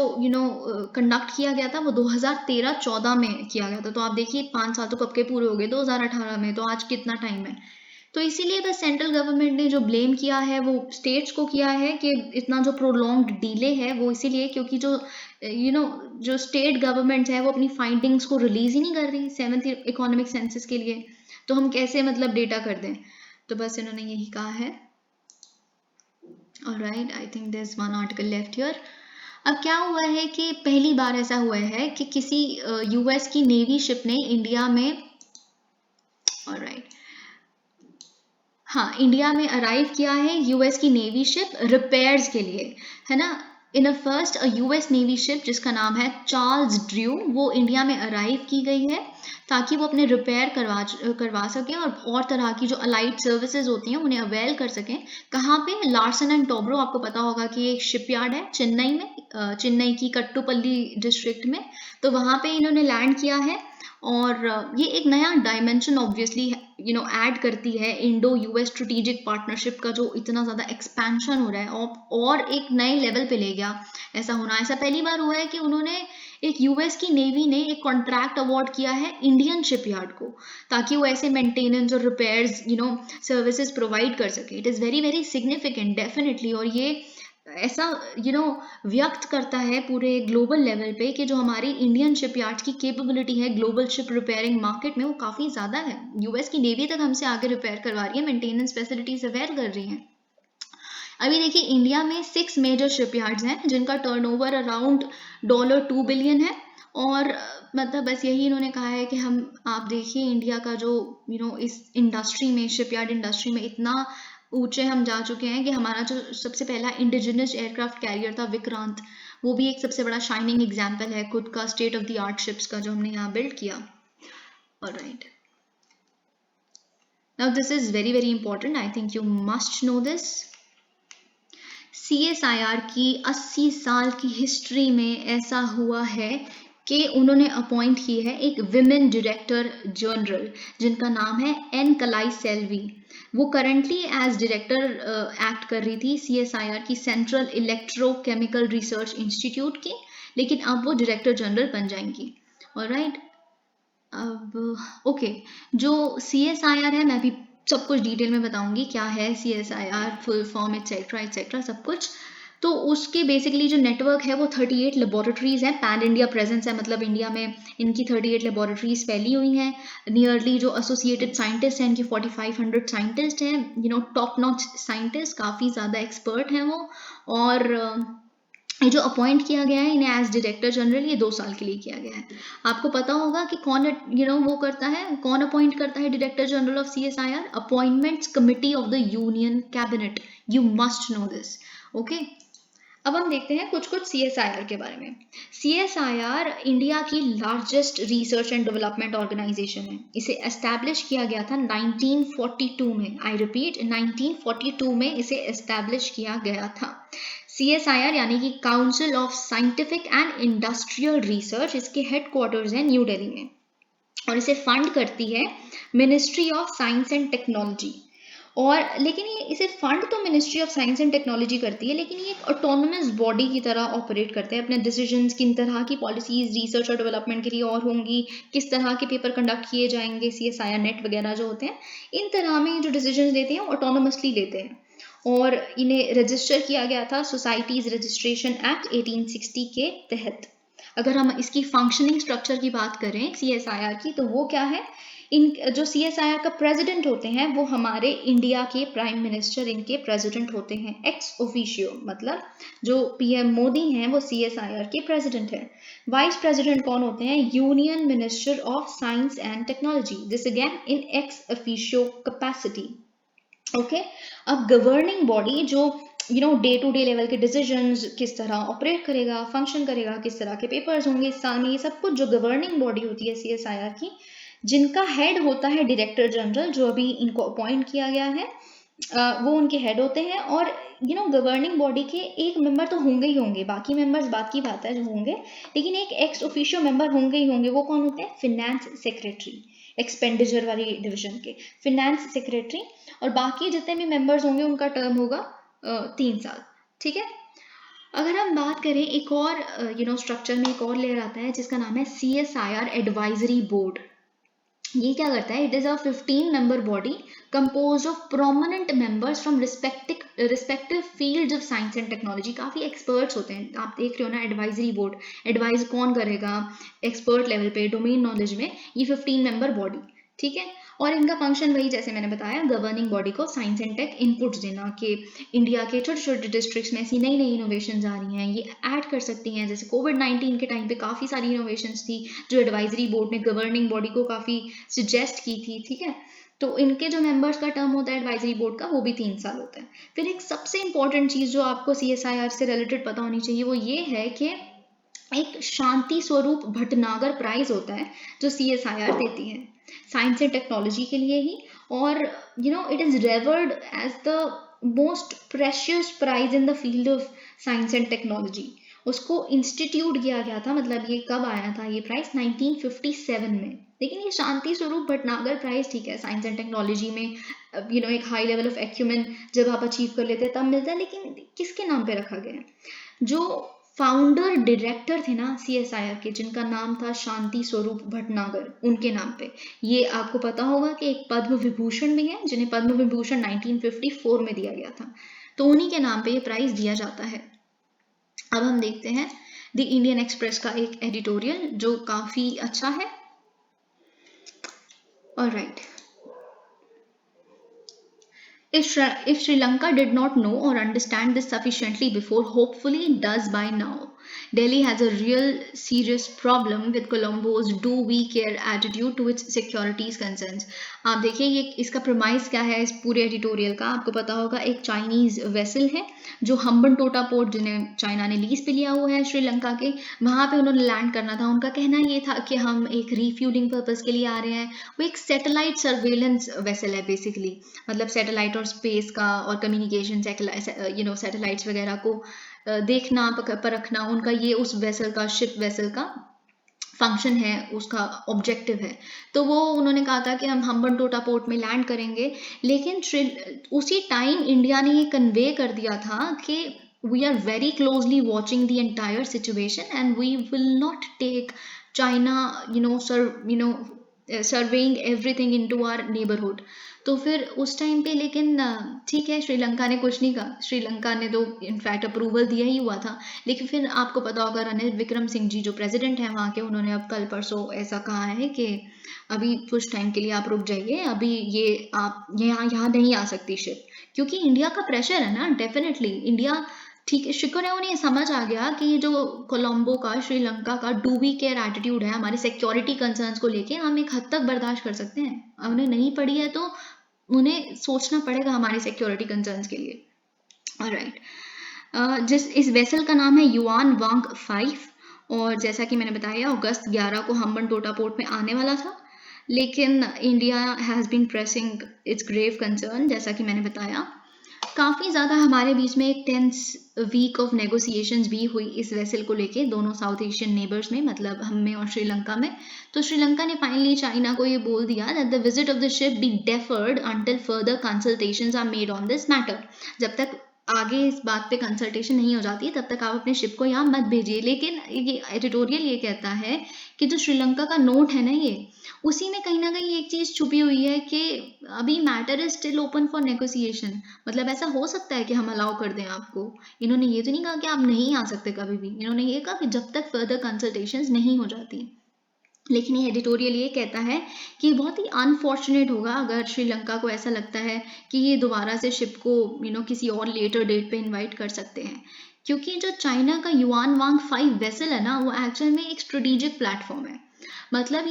कंडक्ट किया गया था वो 2013-14 में किया गया था। तो आप देखिए 5 साल तो कब के पूरे हो गए, 2018 में, तो आज कितना टाइम है। तो इसीलिए बस सेंट्रल गवर्नमेंट ने जो ब्लेम किया है वो स्टेट्स को किया है कि इतना जो प्रोलॉन्ग्ड डिले है वो इसीलिए क्योंकि जो जो स्टेट गवर्नमेंट्स है वो अपनी फाइंडिंग्स को रिलीज ही नहीं कर रही 7th इकोनॉमिक सेंसस के लिए। तो हम कैसे मतलब डेटा कर दें, तो बस इन्होंने यही कहा है। Alright, I think there is one article left here. अब क्या हुआ है कि पहली बार ऐसा हुआ है कि किसी यूएस की नेवी शिप ने इंडिया में, ऑलराइट, हाँ, इंडिया में अराइव किया है यूएस की नेवी शिप रिपेयर्स के लिए, है ना। In a first US navy ship जिसका नाम है चार्ल्स ड्रू, वो इंडिया में अराइव की गई है ताकि वो अपने रिपेयर करवा सकें और तरह की जो अलाइड सर्विसेज होती हैं उन्हें अवेल कर सकें। कहाँ पे? लार्सन एंड टोब्रो, आपको पता होगा कि एक शिपयार्ड है चेन्नई में, चेन्नई की कट्टुपल्ली डिस्ट्रिक्ट में। तो वहाँ पे इन्होंने लैंड किया है और ये एक नया डायमेंशन ऑब्वियसली ऐड करती है इंडो यूएस स्ट्रेटेजिक पार्टनरशिप का जो इतना ज़्यादा एक्सपेंशन हो रहा है और एक नए लेवल पे ले गया। ऐसा होना, ऐसा पहली बार हुआ है कि उन्होंने एक यूएस की नेवी ने एक कॉन्ट्रैक्ट अवार्ड किया है इंडियन शिपयार्ड को ताकि वो ऐसे मेंटेनेंस और रिपेयर्स सर्विसेज प्रोवाइड कर सके। It is very very significant definitely. और ये ऐसा व्यक्त करता है पूरे ग्लोबल लेवल पे कि जो हमारी इंडियन शिपयार्ड्स की कैपेबिलिटी है ग्लोबल शिप रिपेयरिंग मार्केट में वो काफ़ी ज़्यादा है। यूएस की नेवी तक हमसे आगे रिपेयर करवा रही है, मेंटेनेंस फैसिलिटीज अवेयर कर रही हैं। अभी देखिए इंडिया में 6 मेजर शिपयार्ड्स हैं जिनका टर्नओवर अराउंड $2 बिलियन है। और मतलब बस यही इन्होंने कहा है कि आप देखिए इंडिया का जो इस इंडस्ट्री में, शिपयार्ड इंडस्ट्री में इतना ऊंचे हम जा चुके हैं कि हमारा जो सबसे पहला इंडिजिनस एयरक्राफ्ट कैरियर था विक्रांत, वो भी एक सबसे बड़ा शाइनिंग एग्जाम्पल है खुद का state of the art ships का जो हमने यहाँ बिल्ड किया। Alright, now this is very very important, I think you must know this. CSIR की 80 साल की हिस्ट्री में ऐसा हुआ है कि उन्होंने अपॉइंट की है एक विमेन डायरेक्टर जनरल जिनका नाम है एन कलाई सेल्वी। वो करंटली एज डायरेक्टर एक्ट कर रही थी CSIR की सेंट्रल इलेक्ट्रोकेमिकल रिसर्च इंस्टीट्यूट की, लेकिन अब वो डायरेक्टर जनरल बन जाएंगी। ऑलराइट, अब ओके, जो CSIR है मैं भी सब कुछ डिटेल में बताऊंगी क्या है CSIR, full form etcetera etcetera सब कुछ। तो उसके बेसिकली जो नेटवर्क है वो 38 लेबोरेटरीज हैं, पैन इंडिया प्रेजेंस है, मतलब इंडिया में इनकी 38 लेबोरेटरीज फैली हुई हैं। नियरली जो एसोसिएटेड साइंटिस्ट हैं इनकी 4500 साइंटिस्ट हैं, टॉप नॉच साइंटिस्ट, काफ़ी ज़्यादा एक्सपर्ट हैं वो। और ये जो अपॉइंट किया गया है इन्हें एज डायरेक्टर जनरल, ये 2 साल के लिए किया गया है। आपको पता होगा कि कौन वो करता है, कौन अपॉइंट करता है director general of CSIR? Appointments committee of the union cabinet, you must know this. Okay, अब हम देखते हैं कुछ कुछ CSIR के बारे में। CSIR इंडिया की largest research and development organization है। इसे एस्टैब्लिश किया गया था 1942 में। आई रिपीट, 1942 में इसे एस्टैब्लिश किया गया था। CSIR यानी कि council of scientific and industrial research, इसके हेडक्वार्टर्स हैं न्यू दिल्ली में और इसे फंड करती है ministry of science and technology. और लेकिन ये इसे फंड तो ministry of science and technology करती है, लेकिन ये एक ऑटोनोमस बॉडी की तरह ऑपरेट करते हैं। अपने डिसीजंस किन तरह की पॉलिसीज रिसर्च और डेवलपमेंट के लिए और होंगी, किस तरह के पेपर कंडक्ट किए जाएंगे, CSIR नेट वगैरह जो होते हैं, इन तरह में जो डिसीजंस लेते हैं ऑटोनोमसली लेते हैं। और इन्हें रजिस्टर किया गया था सोसाइटीज रजिस्ट्रेशन एक्ट 1860 के तहत। अगर हम इसकी फंक्शनिंग स्ट्रक्चर की बात करें CSIR की, तो वो क्या है? इन जो CSIR का प्रेसिडेंट होते हैं वो हमारे इंडिया के प्राइम मिनिस्टर इनके प्रेसिडेंट होते हैं एक्स ऑफिशियो, मतलब जो PM मोदी हैं वो CSIR के प्रेसिडेंट हैं। वाइस प्रेसिडेंट कौन होते हैं? Union minister of science and technology, this again in ex officio capacity. Okay, अब गवर्निंग बॉडी जो डे टू डे लेवल के डिसीजंस किस तरह ऑपरेट करेगा, फंक्शन करेगा, किस तरह के पेपर्स होंगे इस साल में, ये सब कुछ जो गवर्निंग बॉडी होती है CSIR की, जिनका हेड होता है डायरेक्टर जनरल जो अभी इनको अपॉइंट किया गया है, वो उनके हेड होते हैं। और गवर्निंग बॉडी के एक मेंबर तो होंगे ही होंगे, बाकी मेंबर्स बात की बात है जो होंगे, लेकिन एक एक्स ऑफिशियो मेंबर होंगे ही होंगे। वो कौन होते हैं? Finance secretary. एक्सपेंडिचर वाली डिवीजन के, फिनेंस सेक्रेटरी, और बाकी जितने भी मेंबर्स होंगे उनका टर्म होगा 3 साल। ठीक है। अगर हम बात करें एक और स्ट्रक्चर में एक और लेयर आता है जिसका नाम है CSIR एडवाइजरी बोर्ड। ये क्या करता है? It is a 15 member body compose of prominent members from respective fields of science and technology. काफी एक्सपर्ट्स होते हैं, आप देख रहे हो ना, एडवाइजरी बोर्ड, एडवाइज कौन करेगा एक्सपर्ट लेवल पे, डोमेन नॉलेज में, ये 15 मेंबर बॉडी। ठीक है। और इनका फंक्शन वही जैसे मैंने बताया, गवर्निंग बॉडी को साइंस एंड टेक इनपुट्स देना कि इंडिया के छोटे छोटे डिस्ट्रिक्ट्स में ऐसी नई नई इनोवेशन आ रही हैं, ये ऐड कर सकती हैं। जैसे कोविड-19 के टाइम पे काफ़ी सारी इनोवेशंस थी जो एडवाइजरी बोर्ड ने गवर्निंग बॉडी को काफ़ी सजेस्ट की थी। ठीक है। तो इनके जो मेंबर्स का टर्म होता है एडवाइजरी बोर्ड का, वो भी 3 साल होता है। फिर एक सबसे इंपॉर्टेंट चीज़ जो आपको CSIR से रिलेटेड पता होनी चाहिए वो ये है कि एक शांति स्वरूप भटनागर प्राइज होता है जो CSIR देती है साइंस एंड टेक्नोलॉजी के लिए ही, और it is revered as the most precious prize in the field of science and technology. उसको इंस्टीट्यूट किया गया था, मतलब ये कब आया था ये प्राइज? 1957 में। लेकिन ये शांति स्वरूप भटनागर प्राइज, ठीक है, साइंस एंड टेक्नोलॉजी में एक हाई लेवल ऑफ एक्यूमेन जब आप अचीव कर लेते हैं तब मिलता है, लेकिन किसके नाम पे रखा गया है? जो फाउंडर डायरेक्टर थे ना CSIR के, जिनका नाम था शांति स्वरूप भटनागर, उनके नाम पे। ये आपको पता होगा कि एक पद्म विभूषण भी है जिन्हें पद्म विभूषण 1954 में दिया गया था, तो उन्हीं के नाम पे ये प्राइज दिया जाता है। अब हम देखते हैं द इंडियन एक्सप्रेस का एक एडिटोरियल जो काफी अच्छा है। Alright. If Sri Lanka did not know or understand this sufficiently before, hopefully it does by now. Delhi has a real serious problem with Colombo's do we care attitude to its securities concerns. आप देखिए ये इसका premise क्या है इस पूरे editorial का, आपको पता होगा। एक चाइनीज वेसल है जो हम्बनटोटा पोर्ट, जिन्हें चाइना ने लीज पे लिया हुआ है श्रीलंका के, वहां पे उन्होंने लैंड करना था। उनका कहना ये था कि हम एक रिफ्यूलिंग पर्पस के लिए आ रहे हैं। वो एक सैटेलाइट सर्वेलेंस वेसल है बेसिकली, मतलब सैटेलाइट और स्पेस का और कम्युनिकेशन सैटेलाइट्स वगैरह को देखना परखना, उनका ये उस वेसल का, शिप वेसल का फंक्शन है, उसका ऑब्जेक्टिव है। तो वो उन्होंने कहा था कि हम हम्बनटोटा पोर्ट में लैंड करेंगे, लेकिन उसी टाइम इंडिया ने ये कन्वे कर दिया था कि we are very closely watching the entire situation and we will not take China surveying everything into our neighbourhood. तो फिर उस टाइम पे, लेकिन ठीक है, श्रीलंका ने कुछ नहीं कहा। श्रीलंका ने तो इनफैक्ट अप्रूवल दिया ही हुआ था। लेकिन फिर आपको पता होगा रणिल विक्रम सिंह जी जो प्रेसिडेंट हैं वहाँ के, उन्होंने अब कल परसों ऐसा कहा है कि अभी कुछ टाइम के लिए आप रुक जाइए, अभी ये आप यहाँ नहीं आ सकती शिप, क्योंकि इंडिया का प्रेशर है ना। डेफिनेटली इंडिया, ठीक है, शुक्र है उन्हें समझ आ गया कि जो कोलंबो का, श्रीलंका का डू वी केयर एटीट्यूड है हमारे सिक्योरिटी कंसर्न्स को लेके, हम एक हद तक बर्दाश्त कर सकते हैं। उन्हें नहीं पड़ी है तो उन्हें सोचना पड़ेगा हमारे सिक्योरिटी कंसर्न्स के लिए। ऑलराइट। इस वेसल का नाम है युआन वांग 5, और जैसा कि मैंने बताया अगस्त 11 को हम्बनटोटा पोर्ट में आने वाला था, लेकिन India has been pressing its grave concern. जैसा कि मैंने बताया, काफ़ी ज़्यादा हमारे बीच में एक टेंस वीक ऑफ नेगोशिएशंस भी हुई इस वेसल को लेके, दोनों साउथ एशियन नेबर्स में, मतलब हम में और श्रीलंका में। तो श्रीलंका ने फाइनली चाइना को ये बोल दिया that the visit of the ship be deferred until further consultations are made on this matter. जब तक आगे इस बात पे कंसल्टेशन नहीं हो जाती तब तक आप अपने शिप को यहाँ मत भेजिए। लेकिन ये एडिटोरियल ये कहता है कि जो श्रीलंका का नोट है ना, ये उसी में कहीं ना कहीं एक चीज छुपी हुई है कि अभी matter is still open for negotiation. मतलब ऐसा हो सकता है कि हम अलाउ कर दें आपको। इन्होंने ये तो नहीं कहा कि आप नहीं आ सकते कभी भी, इन्होंने ये कहा कि जब तक फर्दर कंसल्टेशंस नहीं हो जाती। लेकिन ये एडिटोरियल ये कहता है कि बहुत ही अनफॉर्चुनेट होगा अगर श्रीलंका को ऐसा लगता है कि ये दोबारा से शिप को किसी और लेटर डेट पे इनवाइट कर सकते हैं, क्योंकि जो चाइना का युआन वांग 5 वेसल है ना, वो एक्चुअल में एक स्ट्रेटेजिक प्लेटफॉर्म है। मतलब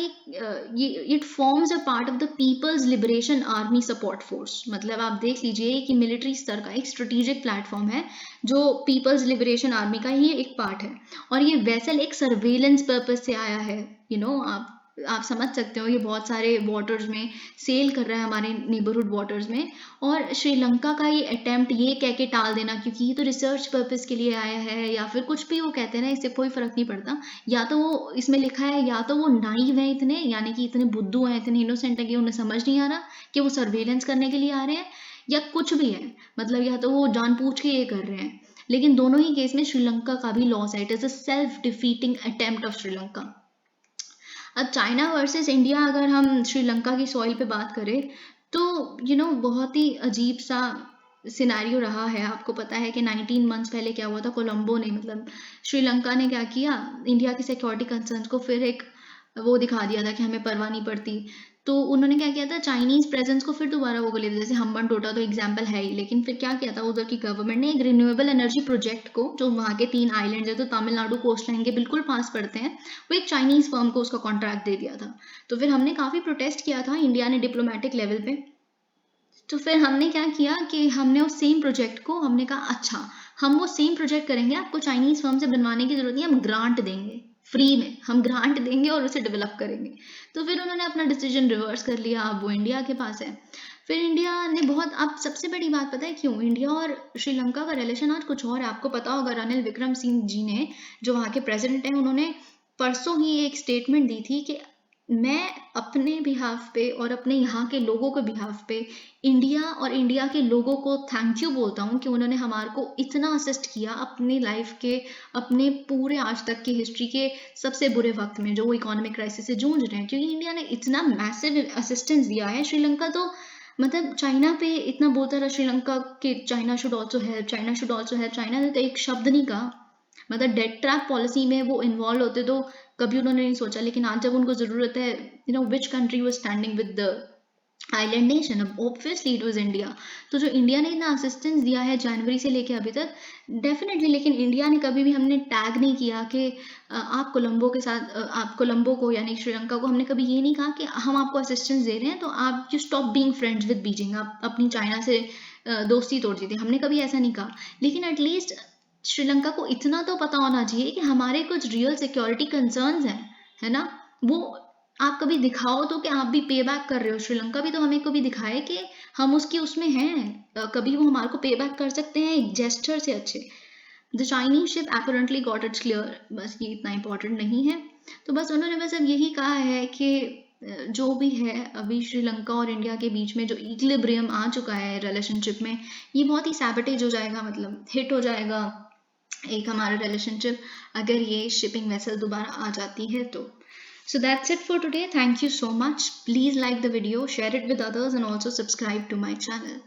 ये it forms a part of the People's Liberation Army Support Force. मतलब आप देख लीजिए कि मिलिट्री स्तर का एक स्ट्रेटेजिक प्लेटफॉर्म है जो पीपल्स लिबरेशन आर्मी का ही एक पार्ट है। और ये वेसल एक सर्वेलेंस पर्पज से आया है। आप आप समझ सकते हो ये बहुत सारे वाटर्स में सेल कर रहा है, हमारे नेबरहुड वाटर्स में। और श्रीलंका का ये अटेम्प्ट ये कह के टाल देना क्योंकि ये तो रिसर्च पर्पस के लिए आया है या फिर कुछ भी वो कहते हैं ना, इससे कोई फर्क नहीं पड़ता। या तो वो इसमें लिखा है, या तो वो नाइव है इतने, यानी कि इतने बुद्धू हैं, इतने इनोसेंट है कि उन्हें समझ नहीं आ रहा कि वो सर्वेलेंस करने के लिए आ रहे हैं, या कुछ भी है। मतलब या तो वो जानबूझ के ये कर रहे हैं। लेकिन दोनों ही केस में श्रीलंका का भी लॉस है। It is a self defeating attempt of Sri Lanka. अब चाइना वर्सेस इंडिया, अगर हम श्रीलंका की सॉइल पे बात करें तो बहुत ही अजीब सा सिनेरियो रहा है। आपको पता है कि 19 मंथ्स पहले क्या हुआ था, कोलंबो ने, मतलब श्रीलंका ने क्या किया, इंडिया के सिक्योरिटी कंसर्न्स को फिर एक वो दिखा दिया था कि हमें परवाह नहीं पड़ती। तो उन्होंने क्या किया था, चाइनीज प्रेजेंस को फिर दोबारा वो कर लिया था। जैसे हम्बन टोटा तो एग्जाम्पल है ही, लेकिन फिर क्या किया था उधर की गवर्नमेंट ने, एक रिन्यूएबल एनर्जी प्रोजेक्ट को, जो वहाँ के 3 आइलैंड है तो तमिलनाडु कोस्ट लाइन के बिल्कुल पास पड़ते हैं, वो एक चाइनीज फर्म को उसका कॉन्ट्रैक्ट दे दिया था। तो फिर हमने काफी प्रोटेस्ट किया था, इंडिया ने डिप्लोमेटिक लेवल पे। तो फिर हमने क्या किया कि हमने उस सेम प्रोजेक्ट को, हमने कहा अच्छा हम वो सेम प्रोजेक्ट करेंगे, आपको चाइनीज फर्म से बनवाने की जरूरत नहीं, हम ग्रांट देंगे, फ्री में हम ग्रांट देंगे और उसे डेवलप करेंगे। तो फिर उन्होंने अपना डिसीजन रिवर्स कर लिया, अब वो इंडिया के पास है। फिर इंडिया ने बहुत, अब सबसे बड़ी बात पता है क्यों, इंडिया और श्रीलंका का रिलेशन आज कुछ और है। आपको पता होगा रनिल विक्रमसिंहे जी ने, जो वहाँ के प्रेसिडेंट हैं, उन्होंने परसों ही एक स्टेटमेंट दी थी कि मैं अपने बिहाफ पे और अपने यहाँ के लोगों के बिहाफ पे इंडिया और इंडिया के लोगों को थैंक यू बोलता हूँ कि उन्होंने हमारे को इतना असिस्ट किया अपनी लाइफ के, अपने पूरे आज तक की हिस्ट्री के सबसे बुरे वक्त में, जो वो इकोनॉमिक क्राइसिस से जूझ रहे हैं, क्योंकि इंडिया ने इतना मैसिव असिस्टेंस दिया है। श्रीलंका तो मतलब चाइना पे इतना बोलता रहा श्रीलंका कि China should also help, China should also help, China ने तो एक शब्द नहीं कहा। मतलब डेट ट्रैप पॉलिसी में वो इन्वॉल्व होते तो कभी उन्होंने नहीं सोचा, लेकिन आज जब उनको जरूरत है, which country was standing with the island nation, अब ऑब्वियसली इट वाज इंडिया। तो जो इंडिया ने इतना असिस्टेंस दिया है जनवरी से लेके अभी तक, डेफिनेटली, लेकिन इंडिया ने कभी भी, हमने टैग नहीं किया कि आप कोलंबो के साथ, आप कोलंबो को यानी श्रीलंका को, हमने कभी ये नहीं कहा कि हम आपको असिस्टेंस दे रहे हैं तो आप you stop being friends with Beijing, आप अपनी चाइना से दोस्ती तोड़ दीजिए, हमने कभी ऐसा नहीं कहा। लेकिन एटलीस्ट श्रीलंका को इतना तो पता होना चाहिए कि हमारे कुछ रियल सिक्योरिटी कंसर्न्स हैं, है ना, वो आप कभी दिखाओ तो कि आप भी पे बैक कर रहे हो। श्रीलंका भी तो हमें कभी दिखाए कि हम उसकी उसमें हैं, कभी वो हमारे को पे बैक कर सकते हैं एक जेस्चर से अच्छे। The Chinese ship apparently got its clear, बस ये इतना इंपॉर्टेंट नहीं है। तो बस उन्होंने बस अब यही कहा है कि जो भी है अभी श्रीलंका और इंडिया के बीच में जो इक्विलिब्रियम आ चुका है रिलेशनशिप में, ये बहुत ही सैबोटेज हो जाएगा, मतलब हिट हो जाएगा एक हमारा रिलेशनशिप, अगर ये शिपिंग वेसल दोबारा आ जाती है तो। So that's it for today. Thank you so much. Please like the video, share it with others, and also subscribe to my channel.